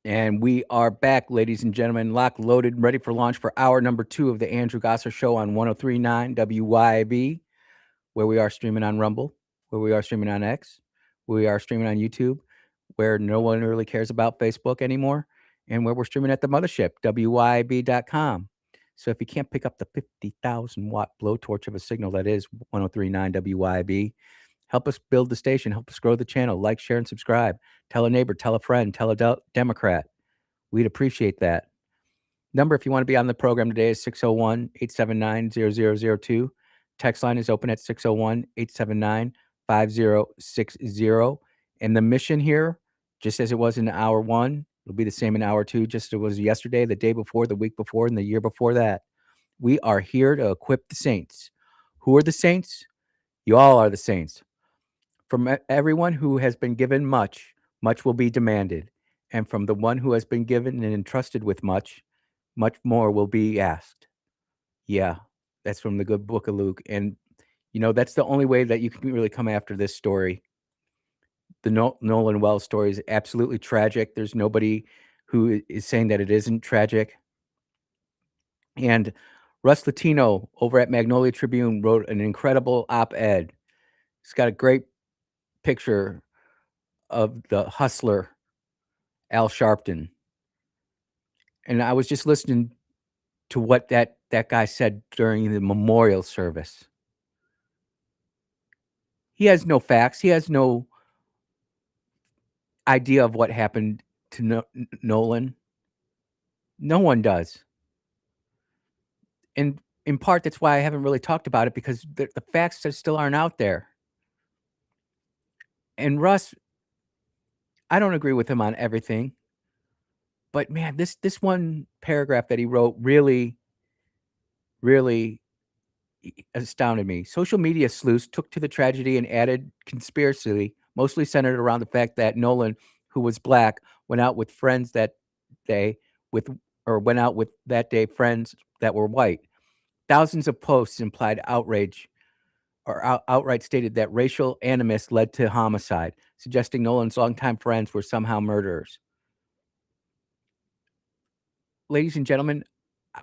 And we are back, ladies and gentlemen, locked, loaded, ready for launch for hour number 2 of the Andrew Gosser Show on 1039 WYAB, where we are streaming on Rumble, where we are streaming on X, where we are streaming on YouTube, where no one really cares about Facebook anymore, and where we're streaming at the mothership, WYAB.com. So if you can't pick up the 50,000 watt blowtorch of a signal that is 1039 WYAB, help us build the station, help us grow the channel, like, share, and subscribe. Tell a neighbor, tell a friend, tell a Democrat. We'd appreciate that. Number, if you want to be on the program today, is 601-879-0002. Text line is open at 601-879-5060. And the mission here, just as it was in hour 1, it'll be the same in hour 2, just as it was yesterday, the day before, the week before, and the year before that. We are here to equip the saints. Who are the saints? You all are the saints. From everyone who has been given much, much will be demanded. And from the one who has been given and entrusted with much, much more will be asked. Yeah, that's from the good book of Luke. And, that's the only way that you can really come after this story. The Nolan Wells story is absolutely tragic. There's nobody who is saying that it isn't tragic. And Russ Latino over at Magnolia Tribune wrote an incredible op-ed. He's got a great picture of the hustler, Al Sharpton. And I was just listening to what that guy said during the memorial service. He has no facts. He has no idea of what happened to Nolan. No one does. And in part, that's why I haven't really talked about it, because the facts still aren't out there. And Russ, I don't agree with him on everything. But man, this one paragraph that he wrote really, really astounded me. Social media sleuths took to the tragedy and added conspiracy, mostly centered around the fact that Nolan, who was black, went out with friends that day went out with that day friends that were white. Thousands of posts implied outrage or outright stated that racial animus led to homicide, suggesting Nolan's longtime friends were somehow murderers. Ladies and gentlemen,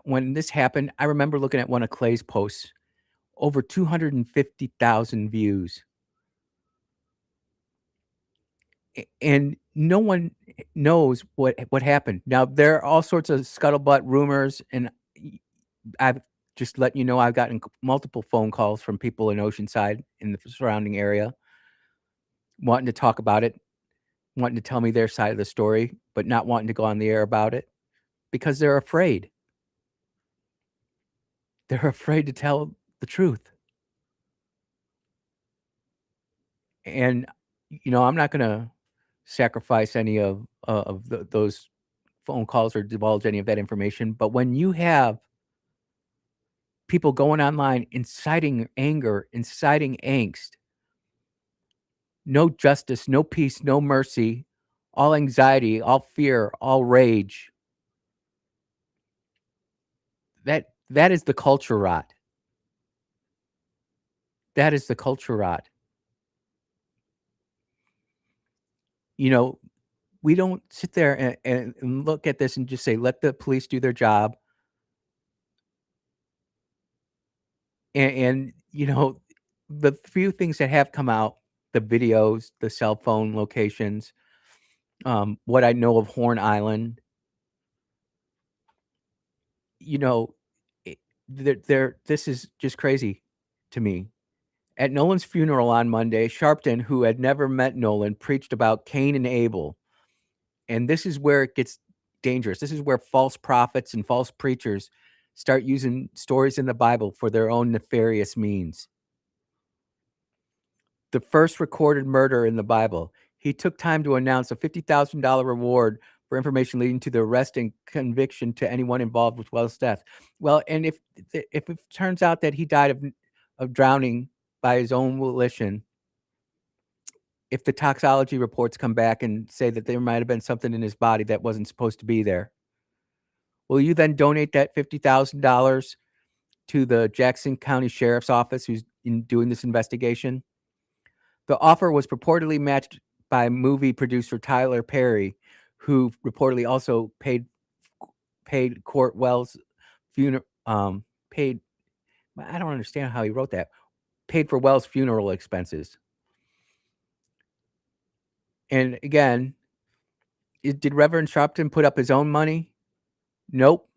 when this happened, I remember looking at one of Clay's posts, over 250,000 views. And no one knows what happened. Now, there are all sorts of scuttlebutt rumors, and I've just let you know I've gotten multiple phone calls from people in Oceanside in the surrounding area wanting to talk about it, wanting to tell me their side of the story, but not wanting to go on the air about it because they're afraid. They're afraid to tell the truth. And, I'm not going to sacrifice any of those phone calls or divulge any of that information. But when you have people going online inciting anger, inciting angst, no justice, no peace, no mercy, all anxiety, all fear, all rage, that is the culture rot. That is the culture rot. We don't sit there and look at this and just say, let the police do their job. And the few things that have come out, the videos, the cell phone locations, what I know of Horn Island, you know, this is just crazy to me. At Nolan's funeral on Monday, Sharpton, who had never met Nolan, preached about Cain and Abel. And this is where it gets dangerous. This is where false prophets and false preachers start using stories in the Bible for their own nefarious means. The first recorded murder in the Bible, he took time to announce a $50,000 reward for information leading to the arrest and conviction to anyone involved with Wells' death. Well, and if it turns out that he died of drowning by his own volition, if the toxicology reports come back and say that there might have been something in his body that wasn't supposed to be there, will you then donate that $50,000 to the Jackson County Sheriff's Office who's doing this investigation? The offer was purportedly matched by movie producer Tyler Perry, who reportedly also paid Court Wells' funeral. Paid. I don't understand how he wrote that. Paid for Wells' funeral expenses. And again, did Reverend Sharpton put up his own money? Nope.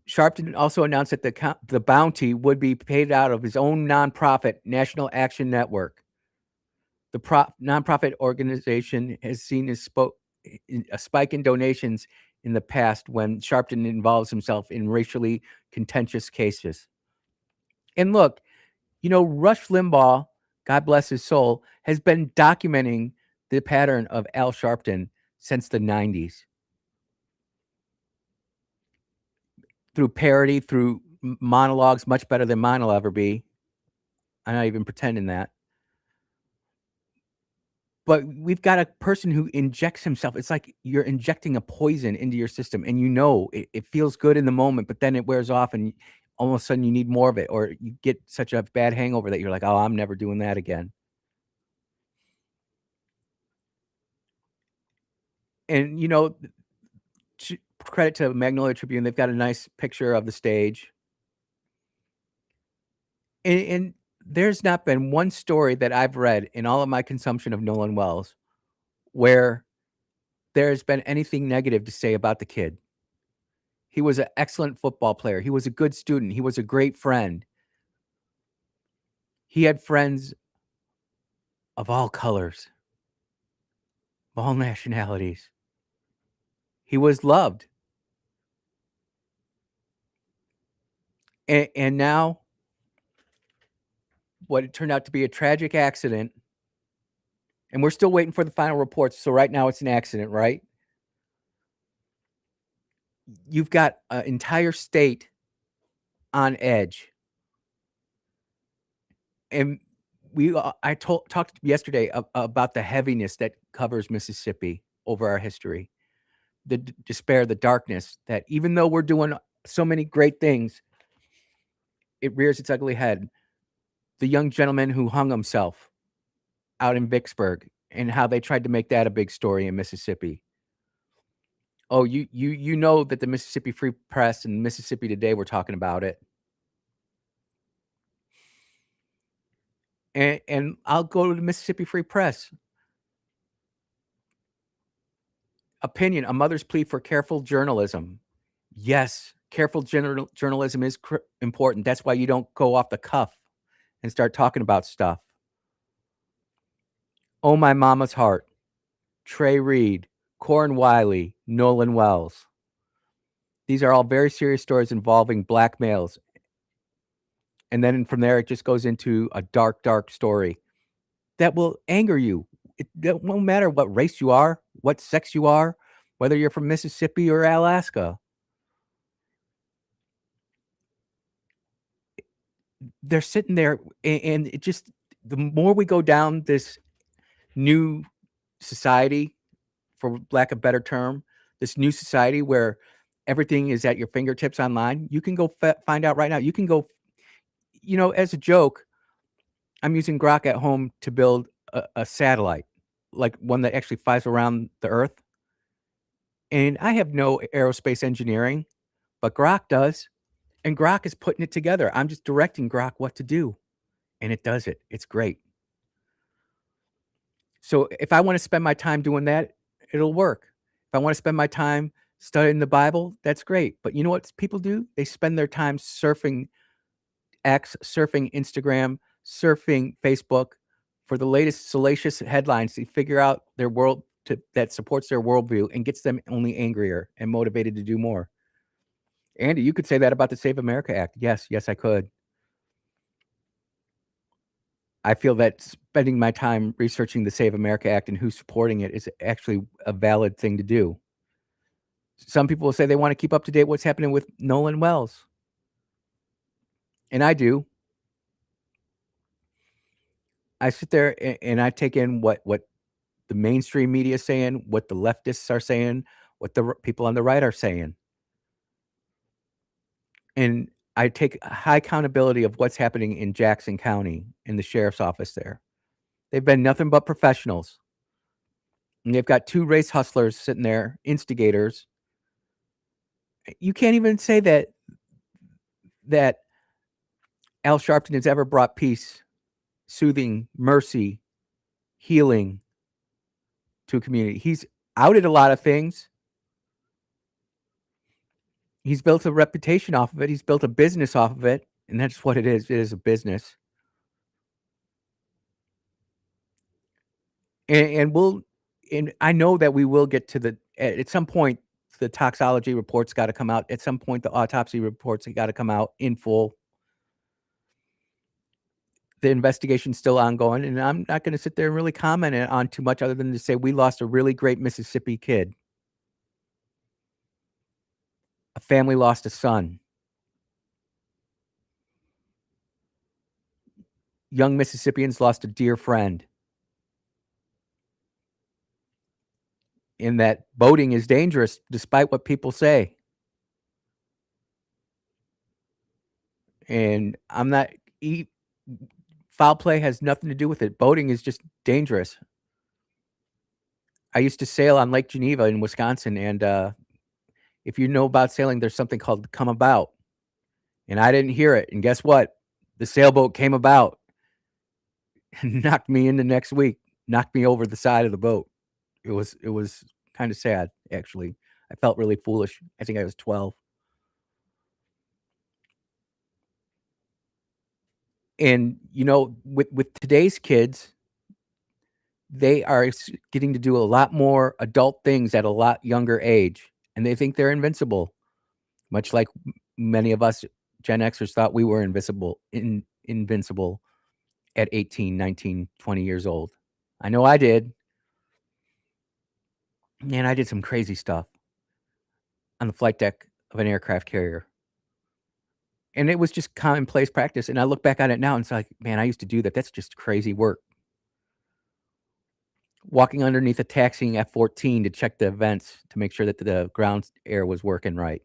Sharpton also announced that the bounty would be paid out of his own nonprofit, National Action Network. The nonprofit organization has seen a spike in donations in the past when Sharpton involves himself in racially contentious cases. And look, Rush Limbaugh, God bless his soul, has been documenting the pattern of Al Sharpton since the 90s. Through parody, through monologues, much better than mine will ever be. I'm not even pretending that. But we've got a person who injects himself. It's like you're injecting a poison into your system, and it feels good in the moment, but then it wears off, and all of a sudden you need more of it, or you get such a bad hangover that you're like, oh, I'm never doing that again. And, credit to Magnolia Tribune, they've got a nice picture of the stage. And there's not been one story that I've read in all of my consumption of Nolan Wells where there's been anything negative to say about the kid. He was an excellent football player. He was a good student. He was a great friend. He had friends of all colors, of all nationalities. He was loved. And now, what it turned out to be a tragic accident, and we're still waiting for the final reports. So right now it's an accident, right? You've got an entire state on edge. And I talked yesterday about the heaviness that covers Mississippi over our history, the despair, the darkness, that even though we're doing so many great things, it rears its ugly head. The young gentleman who hung himself out in Vicksburg, and how they tried to make that a big story in Mississippi. Oh, you know that the Mississippi Free Press and Mississippi Today were talking about it. And I'll go to the Mississippi Free Press. Opinion: a mother's plea for careful journalism. Yes, careful journalism is important. That's why you don't go off the cuff and start talking about stuff. Oh, My Mama's Heart, Trey Reed, Corin Wiley, Nolan Wells. These are all very serious stories involving black males. And then from there, it just goes into a dark, dark story that will anger you. It won't matter what race you are, what sex you are, whether you're from Mississippi or Alaska. They're sitting there, and it just, the more we go down this new society, for lack of a better term, this new society where everything is at your fingertips online, you can go find out right now. You can go, as a joke, I'm using Grok at home to build a satellite, like one that actually flies around the Earth. And I have no aerospace engineering, but Grok does. And Grok is putting it together. I'm just directing Grok what to do. And it does it. It's great. So if I want to spend my time doing that, it'll work. If I want to spend my time studying the Bible, that's great. But you know what people do? They spend their time surfing X, surfing Instagram, surfing Facebook for the latest salacious headlines to figure out their world that supports their worldview and gets them only angrier and motivated to do more. Andy, you could say that about the Save America Act. Yes, I could. I feel that spending my time researching the Save America Act and who's supporting it is actually a valid thing to do. Some people will say they want to keep up to date what's happening with Nolan Wells. And I do. I sit there and I take in what the mainstream media is saying, what the leftists are saying, what the people on the right are saying. And I take high accountability of what's happening in Jackson County in the sheriff's office there. They've been nothing but professionals. And they've got 2 race hustlers sitting there, instigators. You can't even say that Al Sharpton has ever brought peace, soothing, mercy, healing to a community. He's outed a lot of things. He's built a reputation off of it. He's built a business off of it, and that's what it is. It is a business. And I know that we will get to at some point, the toxology reports gotta come out. At some point, the autopsy reports have gotta come out in full. The investigation's still ongoing, and I'm not gonna sit there and really comment on too much other than to say we lost a really great Mississippi kid. A family lost a son. Young Mississippians lost a dear friend. In that boating is dangerous despite what people say. And I'm not e foul play has nothing to do with it. Boating is just dangerous. I used to sail on Lake Geneva in Wisconsin, and, if you know about sailing, there's something called come about, and I didn't hear it, and guess what? The sailboat came about and knocked me in the next week, knocked me over the side of the boat. It was kinda sad, actually. I felt really foolish. I think I was 12. And, with today's kids, they are getting to do a lot more adult things at a lot younger age, and they think they're invincible, much like many of us Gen Xers thought we were invincible at 18, 19, 20 years old. I know I did. Man, I did some crazy stuff on the flight deck of an aircraft carrier, and it was just commonplace practice, and I look back on it now, and it's like, "Man, I used to do that. That's just crazy work." Walking underneath a taxiing F-14 to check the vents to make sure that the ground air was working right.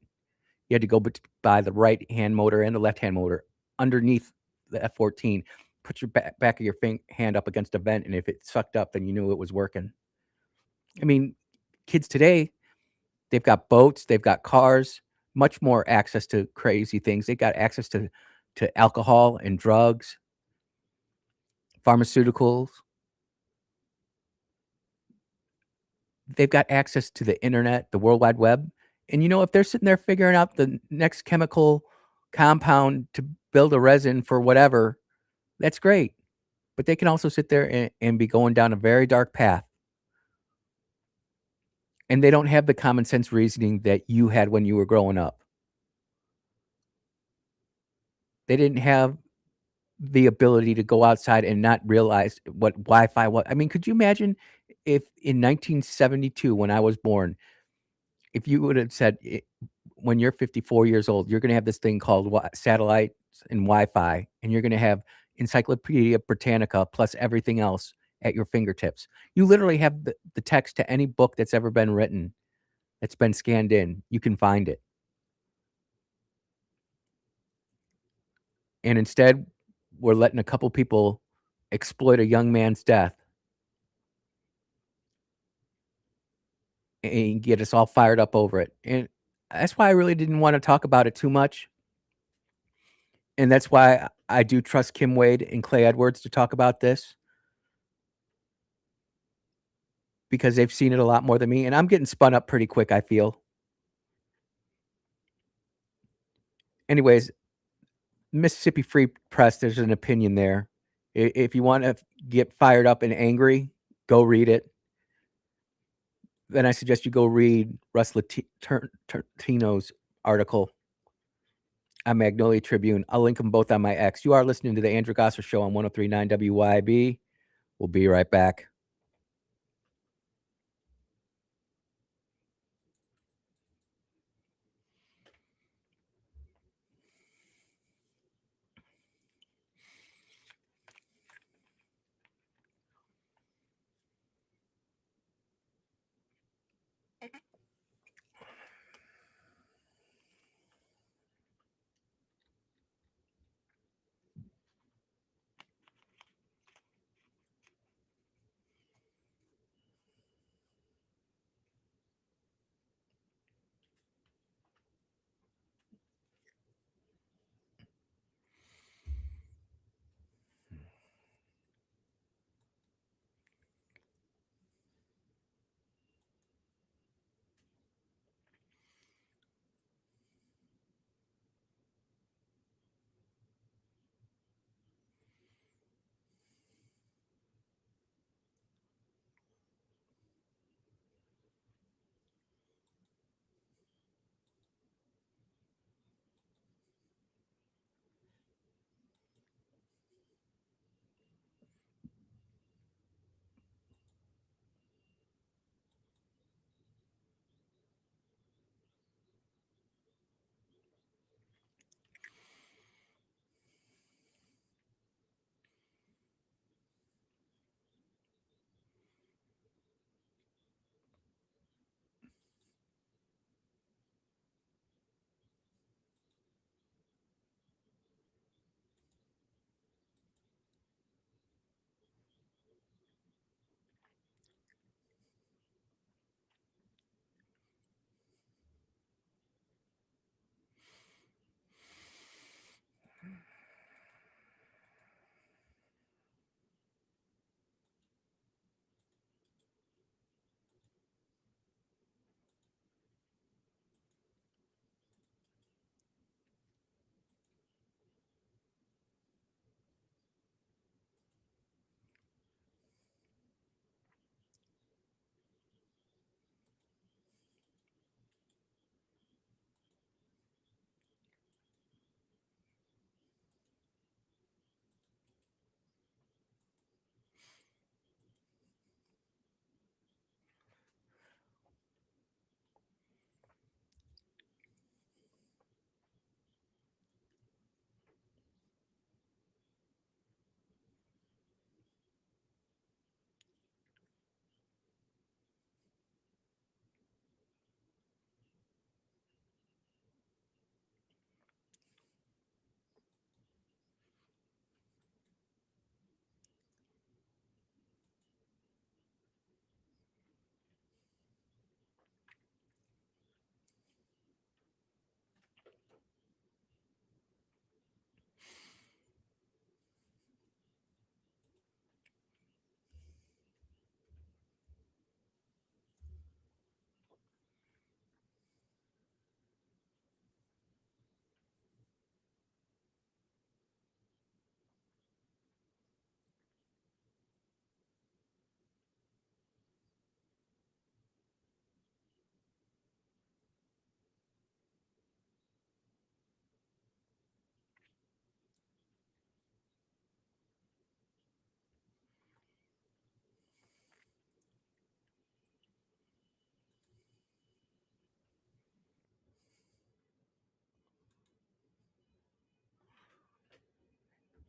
You had to go by the right-hand motor and the left-hand motor underneath the F-14. Put your back of your hand up against a vent, and if it sucked up, then you knew it was working. I mean, kids today, they've got boats, they've got cars, much more access to crazy things. They got access to alcohol and drugs, pharmaceuticals. They've got access to the internet, the World Wide Web, and, if they're sitting there figuring out the next chemical compound to build a resin for whatever, that's great, but they can also sit there and be going down a very dark path, and they don't have the common sense reasoning that you had when you were growing up. They didn't have the ability to go outside and not realize what Wi-Fi was. I mean, could you imagine if in 1972, when I was born, if you would have said, when you're 54 years old, you're gonna have this thing called satellites and Wi-Fi, and you're gonna have Encyclopedia Britannica plus everything else at your fingertips. You literally have the text to any book that's ever been written, that's been scanned in, you can find it. And instead, we're letting a couple people exploit a young man's death and get us all fired up over it. And that's why I really didn't wanna talk about it too much, and that's why I do trust Kim Wade and Clay Edwards to talk about this, because they've seen it a lot more than me, and I'm getting spun up pretty quick, I feel. Anyways, Mississippi Free Press, there's an opinion there. If you wanna get fired up and angry, go read it. Then I suggest you go read Russ Latino's article on Magnolia Tribune. I'll link them both on my X. You are listening to The Andrew Gosser Show on 103.9 WYAB. We'll be right back.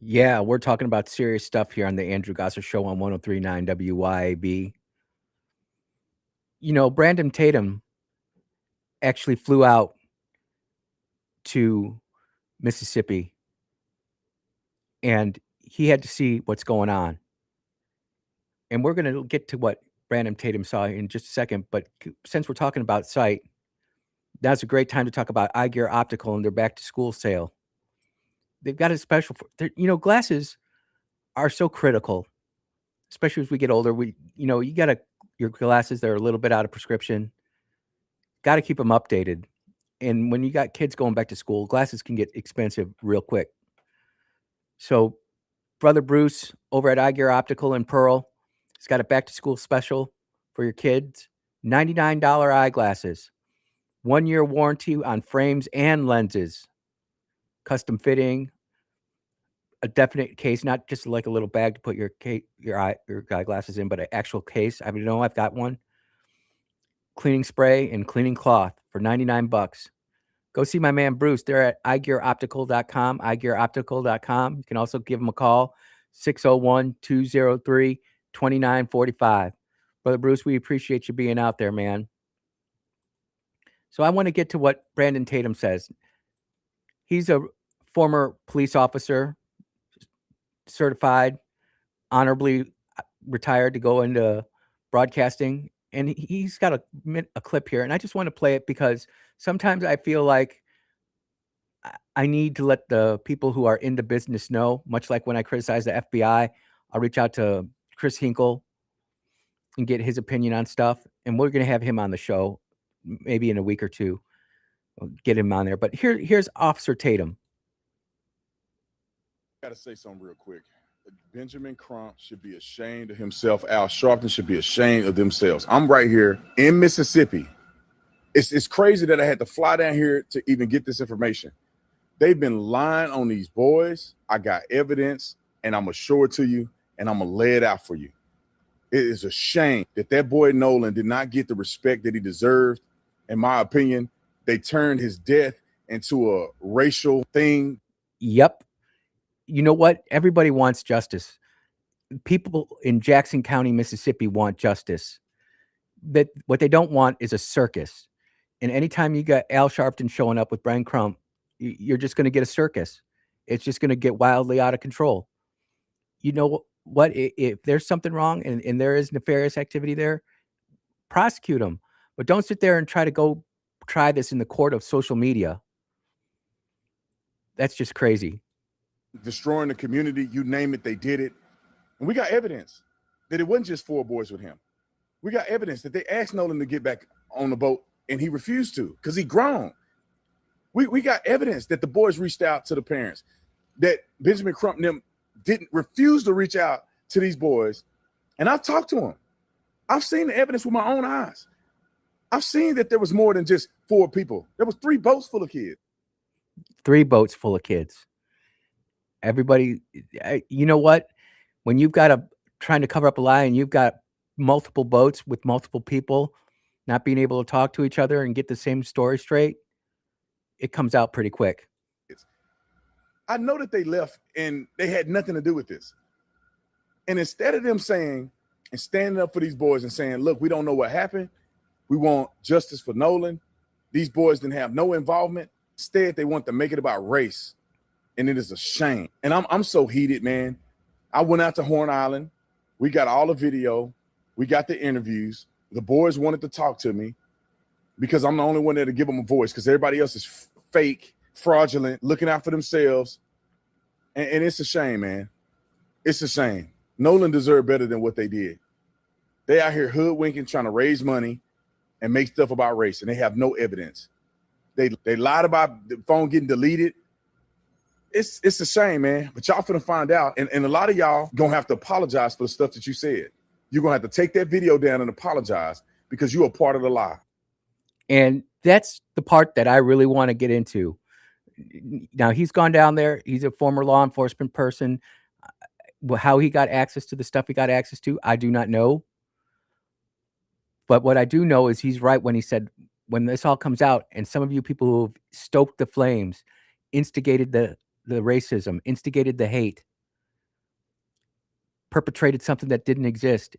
Yeah, we're talking about serious stuff here on the Andrew Gosser Show on 103.9 WYAB. You know, Brandon Tatum actually flew out to Mississippi and he had to see what's going on. And we're going to get to what Brandon Tatum saw in just a second. But since we're talking about sight, now's a great time to talk about Eye Gear Optical and their back to school sale. They've got a special, glasses are so critical, especially as we get older. You got to, your glasses that are a little bit out of prescription, got to keep them updated. And when you got kids going back to school, glasses can get expensive real quick. So, Brother Bruce over at Eye Gear Optical in Pearl, he's got a back to school special for your kids. $99 eyeglasses, 1-year warranty on frames and lenses, custom fitting, a definite case, not just like a little bag to put your eyeglasses in, but an actual case. I mean, I've got one. Cleaning spray and cleaning cloth for $99. Go see my man Bruce. They're at eyegearoptical.com, eyegearoptical.com. You can also give them a call, 601-203-2945. Brother Bruce, we appreciate you being out there, man. So I want to get to what Brandon Tatum says. He's a former police officer, certified, honorably retired to go into broadcasting. And he's got a clip here. And I just want to play it because sometimes I feel like I need to let the people who are in the business know, much like when I criticize the FBI, I'll reach out to Chris Hinkle and get his opinion on stuff. And we're going to have him on the show maybe in a week or two. We'll get him on there. But here's Officer Tatum. Got to say something real quick. Benjamin Crump should be ashamed of himself. Al Sharpton should be ashamed of themselves. I'm right here in Mississippi. It's crazy that I had to fly down here to even get this information. They've been lying on these boys. I got evidence, and I'm going to show it to you, and I'm going to lay it out for you. It is a shame that boy Nolan did not get the respect that he deserved. In my opinion, they turned his death into a racial thing. Yep. You know what? Everybody wants justice. People in Jackson County, Mississippi want justice. That what they don't want is a circus. And anytime you got Al Sharpton showing up with Brian Crump, you're just going to get a circus. It's just going to get wildly out of control. You know what? If there's something wrong and there is nefarious activity there, prosecute them. But don't sit there and try to go try this in the court of social media. That's just crazy. Destroying the community, you name it, they did it. And we got evidence that it wasn't just 4 boys with him. We got evidence that they asked Nolan to get back on the boat and he refused to because he grown. We got evidence that the boys reached out to the parents, that Benjamin Crump and them didn't refuse to reach out to these boys. And I've talked to them. I've seen the evidence with my own eyes. I've seen that there was more than just 4 people. There was 3 boats full of kids. 3 boats full of kids. Everybody, you know what? When you've got trying to cover up a lie and you've got multiple boats with multiple people not being able to talk to each other and get the same story straight, it comes out pretty quick. I know that they left and they had nothing to do with this. And instead of them saying and standing up for these boys and saying, look, we don't know what happened. We want justice for Nolan. These boys didn't have no involvement. Instead, they want to make it about race. And it is a shame. And I'm so heated, man. I went out to Horn Island. We got all the video. We got the interviews. The boys wanted to talk to me because I'm the only one there to give them a voice because everybody else is fake, fraudulent, looking out for themselves. And it's a shame, man. It's a shame. Nolan deserved better than what they did. They out here hoodwinking, trying to raise money and make stuff about race, and they have no evidence. They lied about the phone getting deleted. It's a shame, man. But y'all finna find out. And a lot of y'all gonna have to apologize for the stuff that you said. You're gonna have to take that video down and apologize because you are part of the lie. And that's the part that I really want to get into. Now, he's gone down there. He's a former law enforcement person. How he got access to the stuff he got access to, I do not know. But what I do know is he's right when he said, when this all comes out, and some of you people who have stoked the flames, instigated the the racism, instigated the hate, perpetrated something that didn't exist.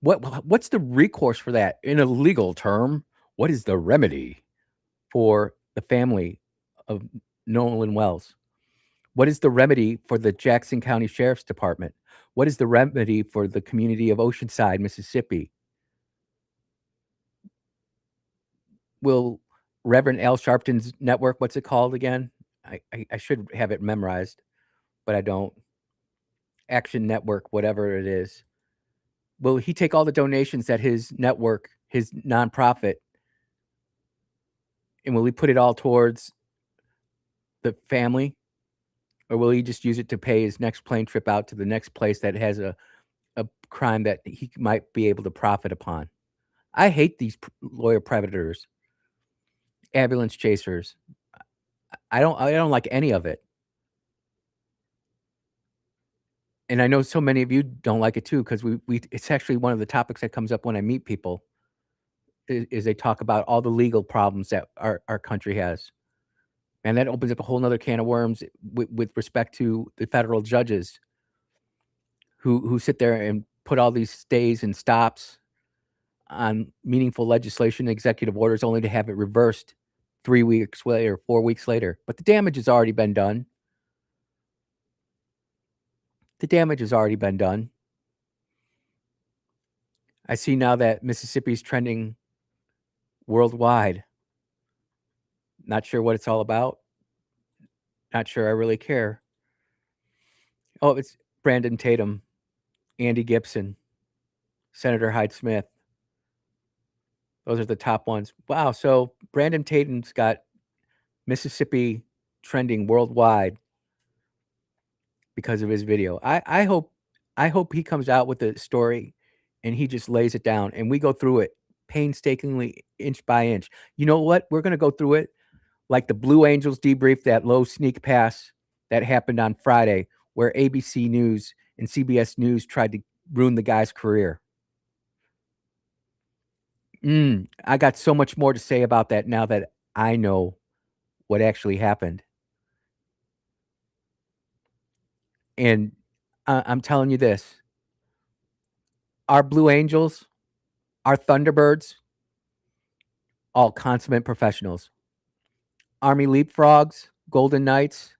What's the recourse for that? In a legal term, what is the remedy for the family of Nolan Wells? What is the remedy for the Jackson County Sheriff's Department? What is the remedy for the community of Oceanside, Mississippi? Will Reverend Al Sharpton's network, what's it called again? I should have it memorized, but I don't. Action Network, whatever it is. Will he take all the donations that his network, his nonprofit, and will he put it all towards the family? Or will he just use it to pay his next plane trip out to the next place that has a crime that he might be able to profit upon? I hate these lawyer predators, ambulance chasers. I don't like any of it. And I know so many of you don't like it too, because it's actually one of the topics that comes up when I meet people is they talk about all the legal problems that our country has. And that opens up a whole nother can of worms with respect to the federal judges who sit there and put all these stays and stops on meaningful legislation, executive orders, only to have it reversed 3 weeks later, 4 weeks later. But the damage has already been done. The damage has already been done. I see now that Mississippi's trending worldwide. Not sure what it's all about. Not sure I really care. Oh, it's Brandon Tatum, Andy Gibson, Senator Hyde Smith. Those are the top ones. Wow. So Brandon Tatum's got Mississippi trending worldwide because of his video. I hope he comes out with a story and he just lays it down and we go through it painstakingly, inch by inch. You know what? We're going to go through it like the Blue Angels debrief, that low sneak pass that happened on Friday, where ABC News and CBS News tried to ruin the guy's career. I got so much more to say about that now that I know what actually happened. And I'm telling you this, our Blue Angels, our Thunderbirds, all consummate professionals. Army Leapfrogs, Golden Knights,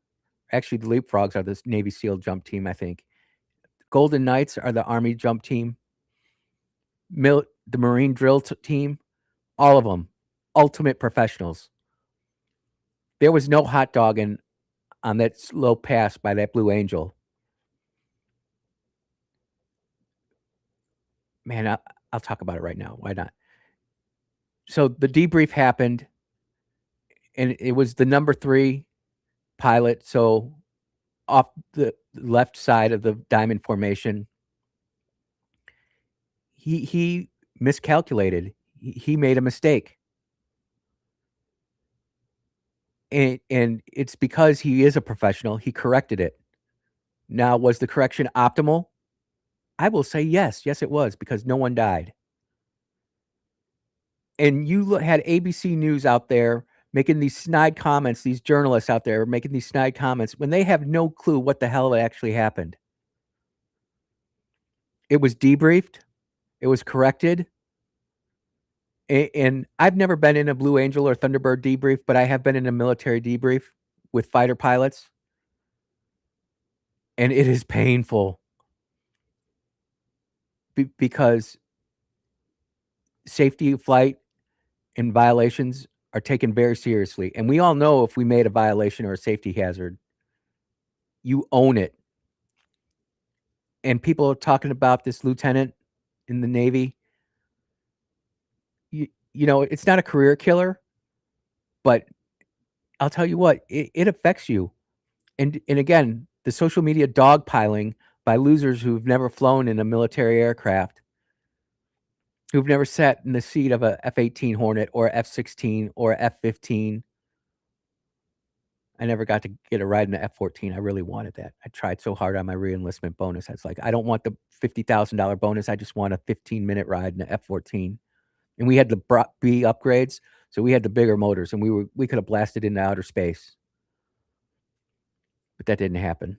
actually the Leapfrogs are the Navy SEAL jump team, I think. Golden Knights are the Army jump team. The Marine drill team, all of them, ultimate professionals. There was no hot dogging on that slow pass by that Blue Angel. Man, I'll talk about it right now. Why not? So the debrief happened, and it was the number 3 pilot. So off the left side of the diamond formation, he miscalculated. He made a mistake. And it's because he is a professional. He corrected it. Now, was the correction optimal? I will say yes. Yes, it was, because no one died. And you had ABC News out there making these snide comments, these journalists out there making these snide comments when they have no clue what the hell actually happened. It was debriefed. It was corrected. And I've never been in a Blue Angel or Thunderbird debrief, but I have been in a military debrief with fighter pilots. And it is painful because safety of flight and violations are taken very seriously. And we all know if we made a violation or a safety hazard, you own it. And people are talking about this lieutenant in the Navy. You know, it's not a career killer, but I'll tell you what, it affects you. And again, the social media dogpiling by losers who've never flown in a military aircraft, who've never sat in the seat of a F-18 Hornet or F-16 or F-15. I never got to get a ride in the F-14. I really wanted that. I tried so hard on my re-enlistment bonus. I was like, I don't want the $50,000 bonus. I just want a 15-minute ride in the F-14. And we had the B upgrades, so we had the bigger motors, and we could have blasted into outer space. but that didn't happen.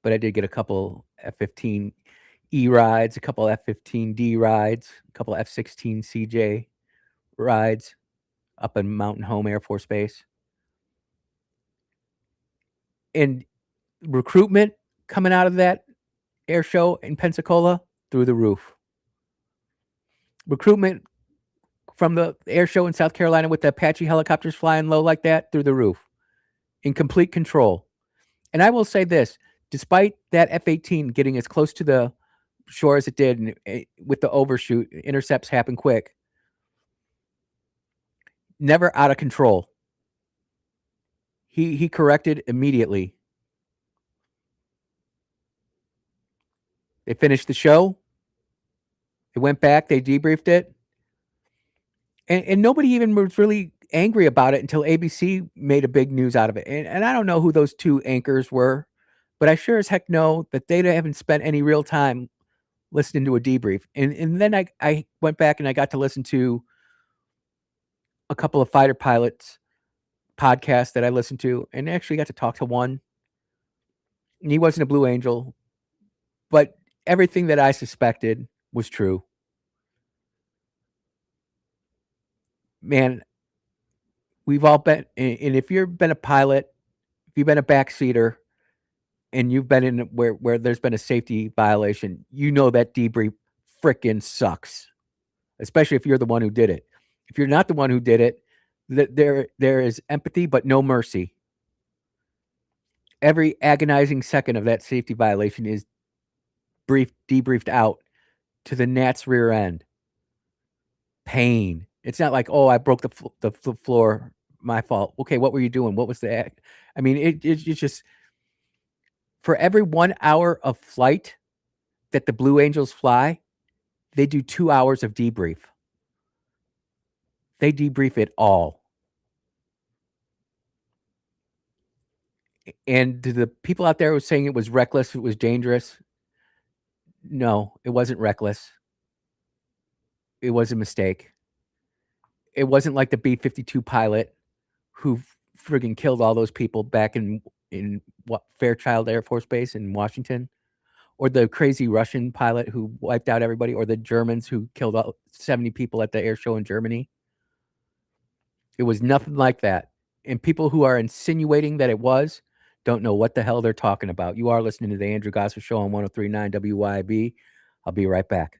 But I did get a couple F-15E rides, a couple F-15D rides, a couple F-16CJ rides up in Mountain Home Air Force Base. And recruitment coming out of that air show in Pensacola, through the roof. Recruitment from the air show in South Carolina with the Apache helicopters flying low like that, through the roof. In complete control. And I will say this, despite that F-18 getting as close to the shore as it did, and with the overshoot, intercepts happen quick, never out of control. He corrected immediately. They finished the show. They went back. They debriefed it. And nobody even was really angry about it until ABC made a big news out of it. And I don't know who those two anchors were, but I sure as heck know that they haven't spent any real time listening to a debrief. And then I went back and I got to listen to a couple of fighter pilots podcasts that I listened to, and actually got to talk to one. And he wasn't a Blue Angel, but everything that I suspected was true. Man, we've all been, and if you've been a pilot, if you've been a backseater, and you've been in where there's been a safety violation, you know that debrief frickin' sucks, especially if you're the one who did it. If you're not the one who did it, there is empathy but no mercy. Every agonizing second of that safety violation is debriefed out to the gnat's rear end. Pain. It's not like, oh, I broke the floor, my fault. Okay, what were you doing? What was the act? I mean, it's just, for every 1 hour of flight that the Blue Angels fly, they do 2 hours of debrief. They debrief it all. And to the people out there who were saying it was reckless, it was dangerous, no, it wasn't reckless. It was a mistake. It wasn't like the B-52 pilot who friggin' killed all those people back in what, Fairchild Air Force Base in Washington, or the crazy Russian pilot who wiped out everybody, or the Germans who killed 70 people at the air show in Germany. It was nothing like that. And people who are insinuating that it was don't know what the hell they're talking about. You are listening to the Andrew Gosser Show on 103.9 WYAB. I'll be right back.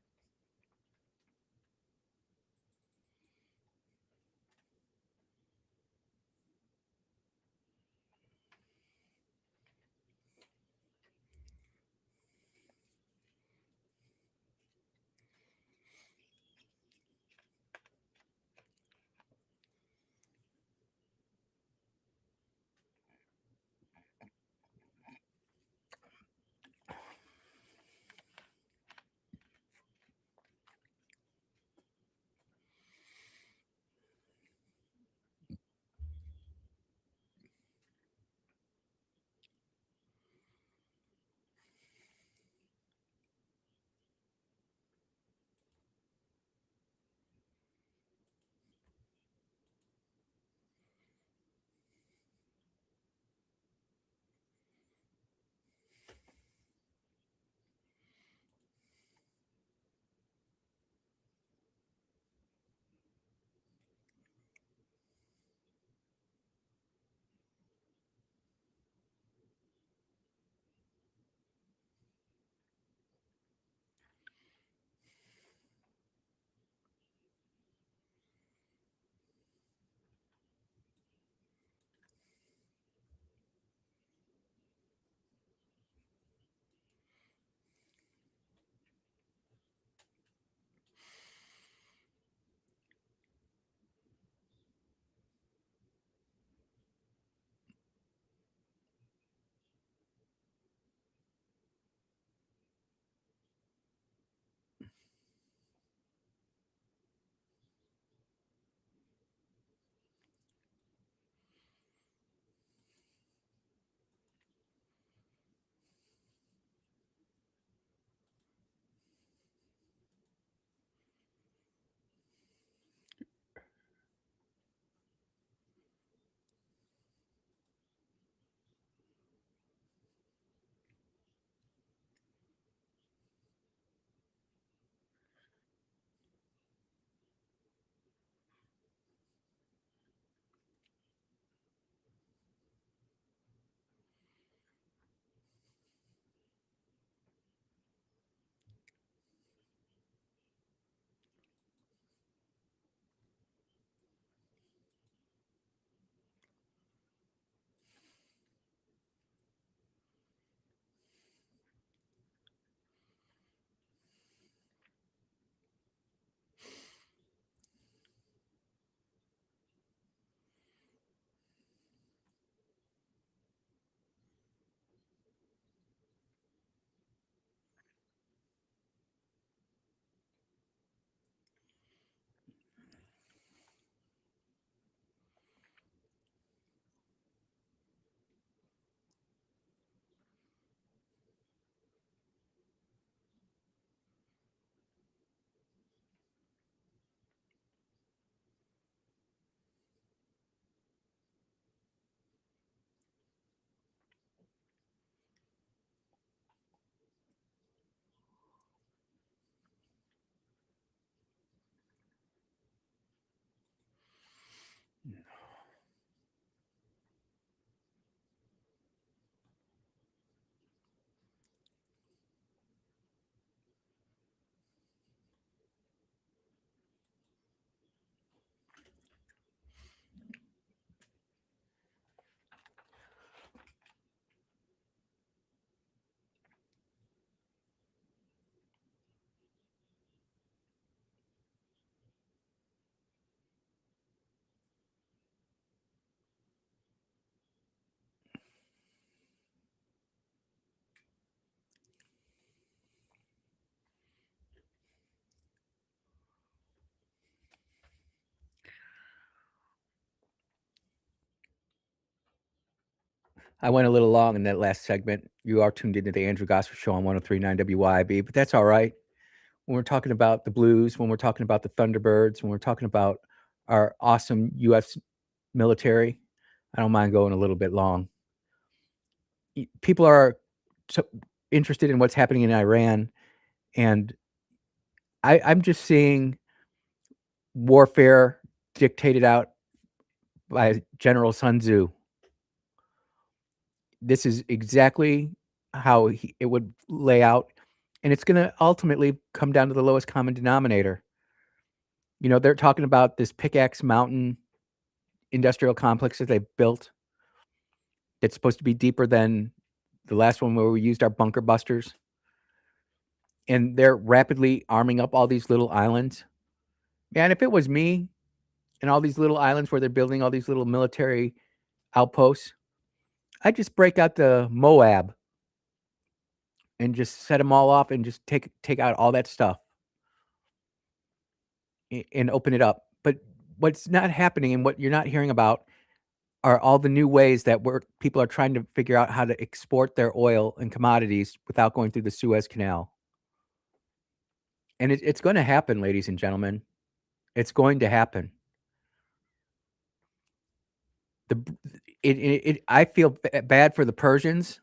I went a little long in that last segment. You are tuned into the Andrew Gosser Show on 103.9 WYAB, but that's all right. When we're talking about the Blues, when we're talking about the Thunderbirds, when we're talking about our awesome U.S. military, I don't mind going a little bit long. People are interested in what's happening in Iran, and I'm just seeing warfare dictated out by General Sun Tzu. This is exactly how it would lay out, and it's going to ultimately come down to the lowest common denominator. You know, they're talking about this Pickaxe Mountain industrial complex that they've built. It's supposed to be deeper than the last one where we used our bunker busters. And they're rapidly arming up all these little islands. Man, if it was me and all these little islands where they're building all these little military outposts, I'd just break out the WYAB and just set them all off and just take out all that stuff and open it up. But what's not happening and what you're not hearing about are all the new ways that people are trying to figure out how to export their oil and commodities without going through the Suez Canal. And it's going to happen, ladies and gentlemen. It's going to happen. I feel bad for the Persians.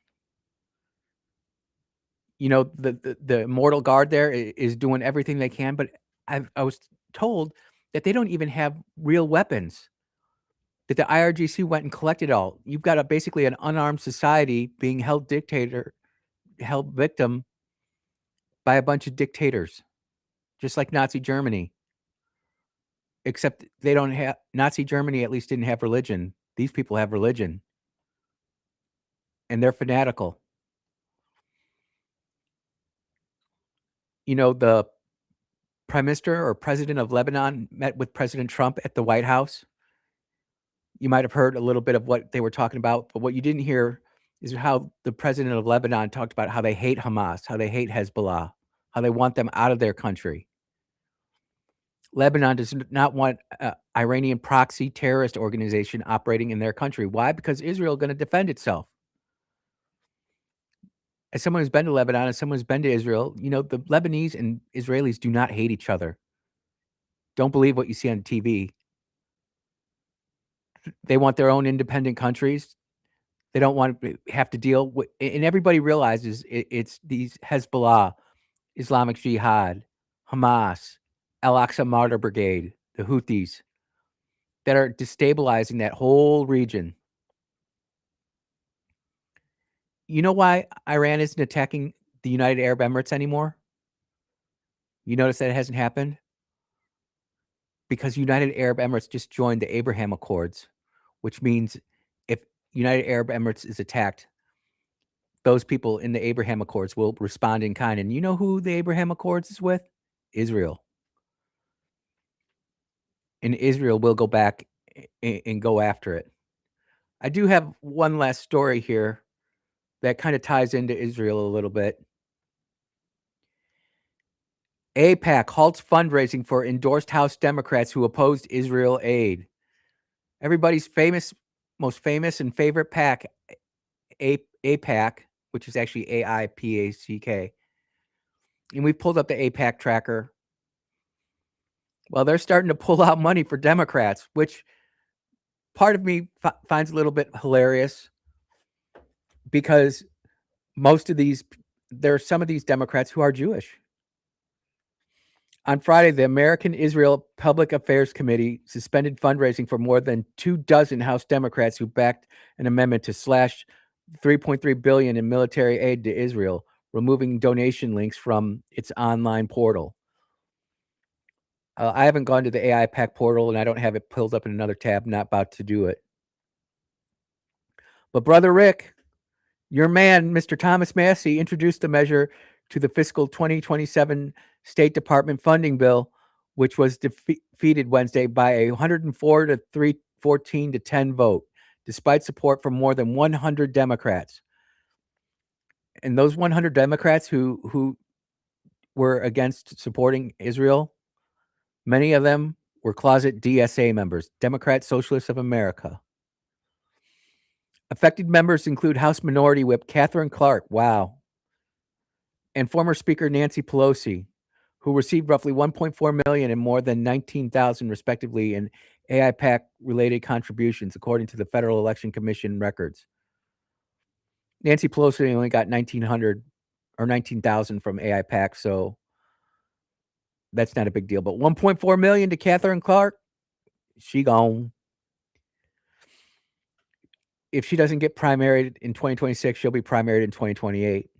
You know, the Immortal Guard there is doing everything they can, but I was told that they don't even have real weapons. That the IRGC went and collected all. You've got basically an unarmed society being held victim by a bunch of dictators, just like Nazi Germany. Except they don't have Nazi Germany. At least didn't have religion. These people have religion, and they're fanatical. You know, the Prime Minister or President of Lebanon met with President Trump at the White House. You might have heard a little bit of what they were talking about, but what you didn't hear is how the President of Lebanon talked about how they hate Hamas, how they hate Hezbollah, how they want them out of their country. Lebanon does not want an Iranian proxy terrorist organization operating in their country. Why? Because Israel is going to defend itself. As someone who's been to Lebanon, as someone who's been to Israel, you know, the Lebanese and Israelis do not hate each other. Don't believe what you see on TV. They want their own independent countries. They don't want to have to deal with, and everybody realizes it's these Hezbollah, Islamic Jihad, Hamas, Al-Aqsa Martyr Brigade, the Houthis, that are destabilizing that whole region. You know why Iran isn't attacking the United Arab Emirates anymore? You notice that it hasn't happened? Because United Arab Emirates just joined the Abraham Accords, which means if United Arab Emirates is attacked, those people in the Abraham Accords will respond in kind. And you know who the Abraham Accords is with? Israel. And Israel will go back and go after it. I do have one last story here that kind of ties into Israel a little bit. AIPAC halts fundraising for endorsed House Democrats who opposed Israel aid. Everybody's most famous and favorite PAC, AIPAC, which is actually AIPACK. And we pulled up the AIPAC tracker. Well, they're starting to pull out money for Democrats, which part of me finds a little bit hilarious because there are some of these Democrats who are Jewish. On Friday, the American Israel Public Affairs Committee suspended fundraising for more than 24 House Democrats who backed an amendment to slash $3.3 billion in military aid to Israel, removing donation links from its online portal. I haven't gone to the AIPAC portal, and I don't have it pulled up in another tab. Not about to do it. But Brother Rick, your man, Mr. Thomas Massey, introduced the measure to the fiscal 2027 State Department funding bill, which was defeated Wednesday by a 104 to 314 to 10 vote, despite support from more than 100 Democrats. And those 100 Democrats who were against supporting Israel, many of them were closet DSA members, Democrat Socialists of America. Affected members include House Minority Whip Catherine Clark, wow, and former Speaker Nancy Pelosi, who received roughly 1.4 million and more than 19,000 respectively in AIPAC related contributions, according to the Federal Election Commission records. Nancy Pelosi only got 1,900 or 19,000 from AIPAC, so that's not a big deal. But 1.4 million to Catherine Clark, she gone. If she doesn't get primaried in 2026, she'll be primaried in 2028.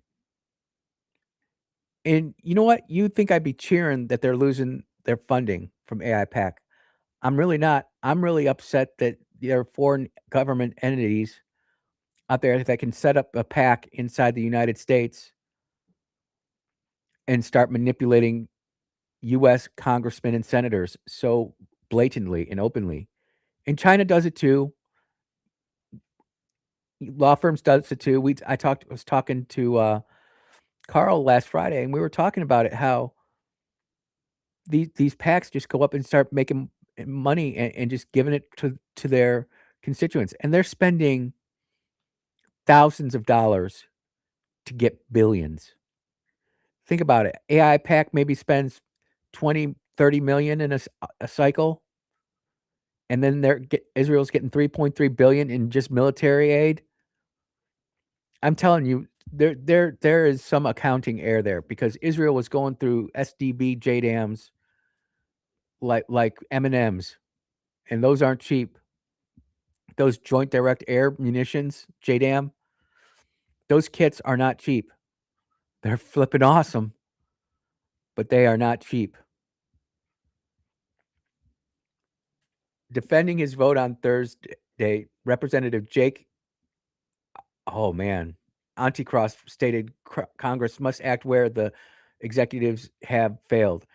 And you know what? You'd think I'd be cheering that they're losing their funding from AIPAC. I'm really not. I'm really upset that there are foreign government entities out there that can set up a PAC inside the United States and start manipulating US congressmen and senators so blatantly and openly. And China does it too. Law firms does it too. Was talking to Carl last Friday, and we were talking about it, how these PACs just go up and start making money and just giving it to their constituents, and they're spending thousands of dollars to get billions. Think about it. AI PAC maybe spends 20, 30 million in a cycle, and then Israel's getting 3.3 billion in just military aid. I'm telling you, there is some accounting error there, because Israel was going through SDB JDAMs like M&Ms, and those aren't cheap. Those Joint Direct Air Munitions, JDAM, those kits are not cheap. They're flipping awesome, but they are not cheap. Defending his vote on Thursday, Representative Jake, oh man, Anticross stated Congress must act where the executives have failed,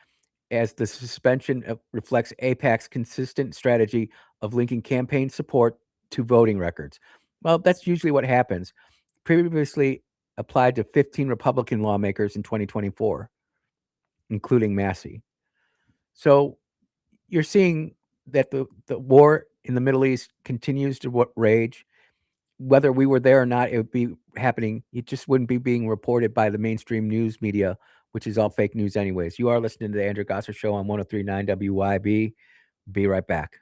as the suspension reflects AIPAC's consistent strategy of linking campaign support to voting records. Well, that's usually what happens. Previously applied to 15 Republican lawmakers in 2024, including Massey. So you're seeing that the war in the Middle East continues to rage. Whether we were there or not, it would be happening. It just wouldn't be being reported by the mainstream news media, which is all fake news anyways. You are listening to the Andrew Gosser Show on 103.9 WYB. Be right back.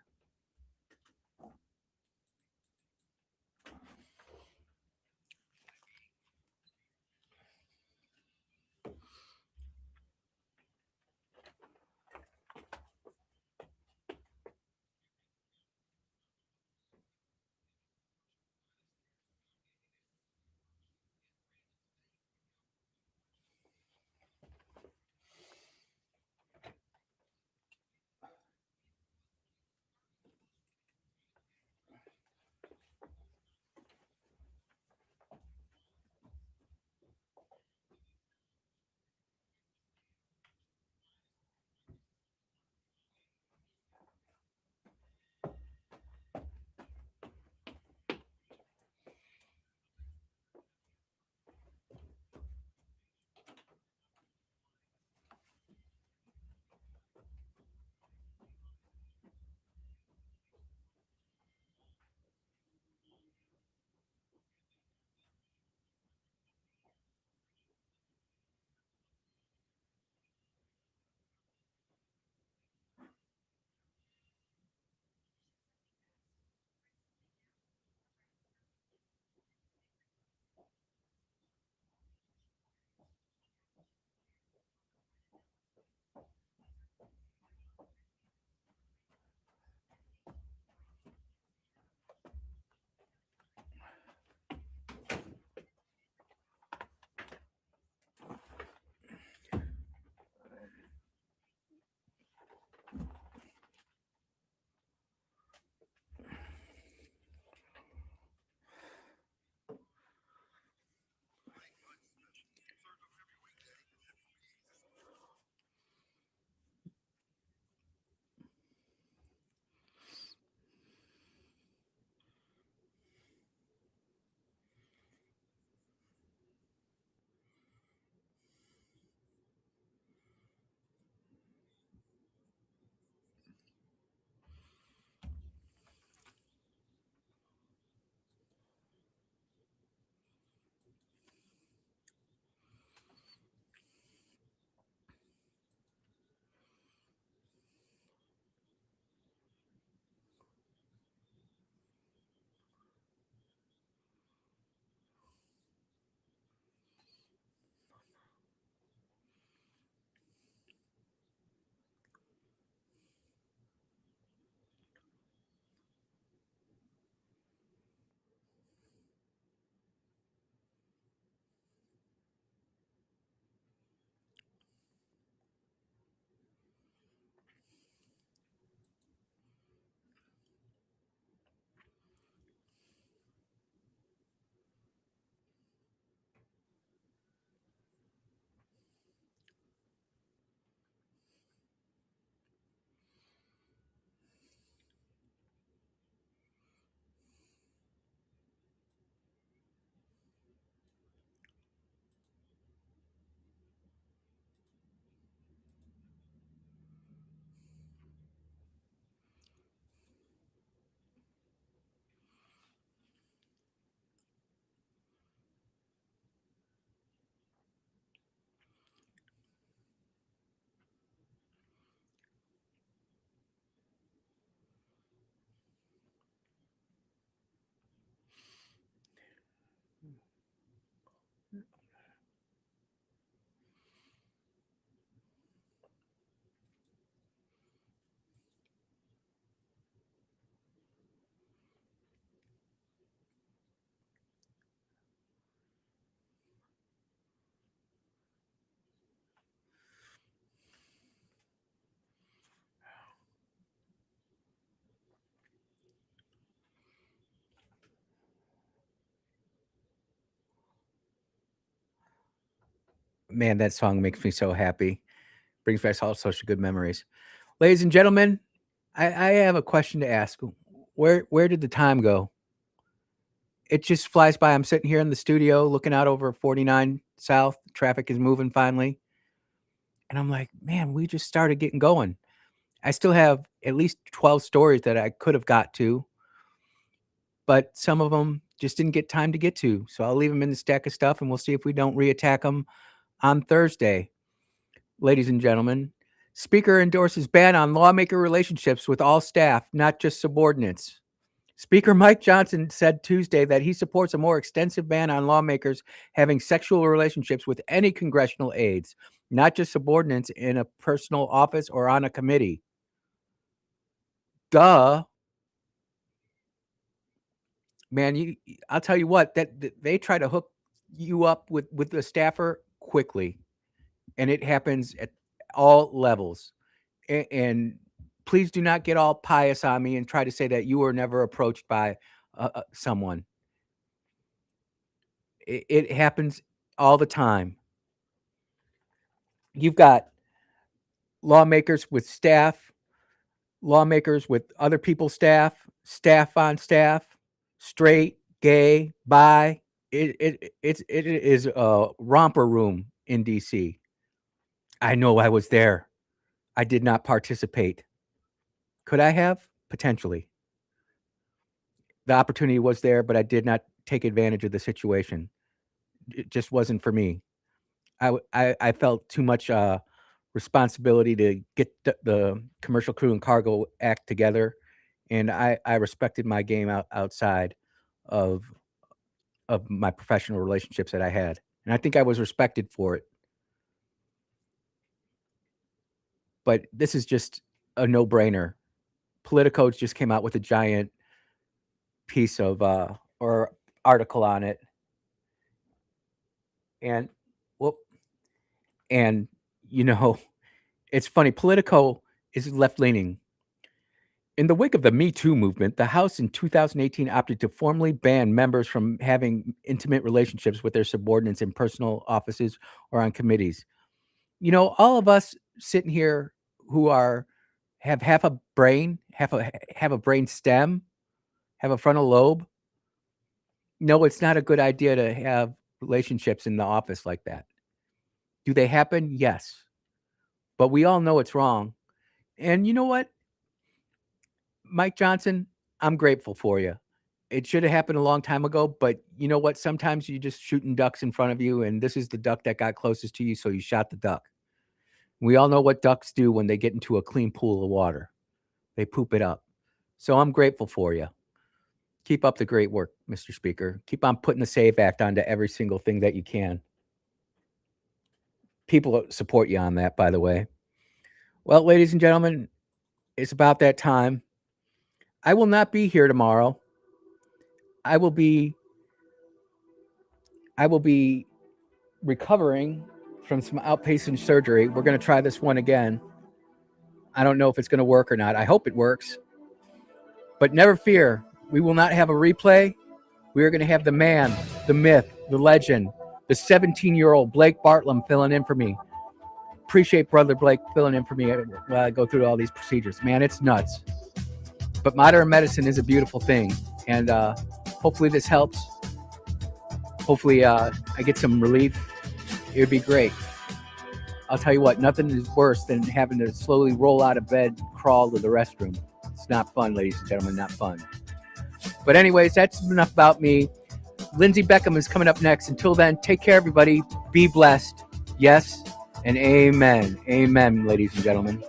Man, that song makes me so happy. Brings back all such good memories. Ladies and gentlemen, I have a question to ask. Where did the time go? It just flies by. I'm sitting here in the studio looking out over 49 South. Traffic is moving finally. And I'm like, man, we just started getting going. I still have at least 12 stories that I could have got to, but some of them just didn't get time to get to. So I'll leave them in the stack of stuff and we'll see if we don't reattack them on Thursday. Ladies and gentlemen, Speaker endorses ban on lawmaker relationships with all staff, not just subordinates. Speaker Mike Johnson said Tuesday that he supports a more extensive ban on lawmakers having sexual relationships with any congressional aides, not just subordinates in a personal office or on a committee. Duh. Man, I'll tell you what, that they try to hook you up with the staffer quickly, and it happens at all levels. And please do not get all pious on me and try to say that you were never approached by someone. It happens all the time. You've got lawmakers with staff, lawmakers with other people's staff, staff on staff, straight, gay, bi. It is a romper room in DC. I know I was there. I did not participate. Could I have? Potentially. The opportunity was there, but I did not take advantage of the situation. It just wasn't for me. I felt too much responsibility to get the Commercial Crew and Cargo Act together, and I respected my game outside of my professional relationships that I had, and I think I was respected for it. But this is just a no-brainer. Politico just came out with a giant piece of or article on it, and it's funny. Politico is left-leaning. In the wake of the Me Too movement, the House in 2018 opted to formally ban members from having intimate relationships with their subordinates in personal offices or on committees. All of us sitting here who have half a brain, have a brain stem, have a frontal lobe. No, it's not a good idea to have relationships in the office like that. Do they happen? Yes. But we all know it's wrong. And you know what? Mike Johnson, I'm grateful for you. It should have happened a long time ago, but you know what? Sometimes you just shooting ducks in front of you, and this is the duck that got closest to you, so you shot the duck. We all know what ducks do when they get into a clean pool of water. They poop it up. So I'm grateful for you. Keep up the great work, Mr. Speaker. Keep on putting the SAVE Act onto every single thing that you can. People support you on that, by the way. Well, ladies and gentlemen, it's about that time. I will not be here tomorrow. I will be recovering from some outpatient surgery. We're going to try this one again. I don't know if it's going to work or not. I hope it works. But never fear. We will not have a replay. We are going to have the man, the myth, the legend, the 17-year-old Blake Bartlam filling in for me. Appreciate Brother Blake filling in for me while I go through all these procedures. Man, it's nuts. But modern medicine is a beautiful thing. And hopefully this helps. Hopefully I get some relief. It would be great. I'll tell you what, nothing is worse than having to slowly roll out of bed, crawl to the restroom. It's not fun, ladies and gentlemen, not fun. But anyways, that's enough about me. Lindsey Beckham is coming up next. Until then, take care, everybody. Be blessed. Yes, and amen. Amen, ladies and gentlemen.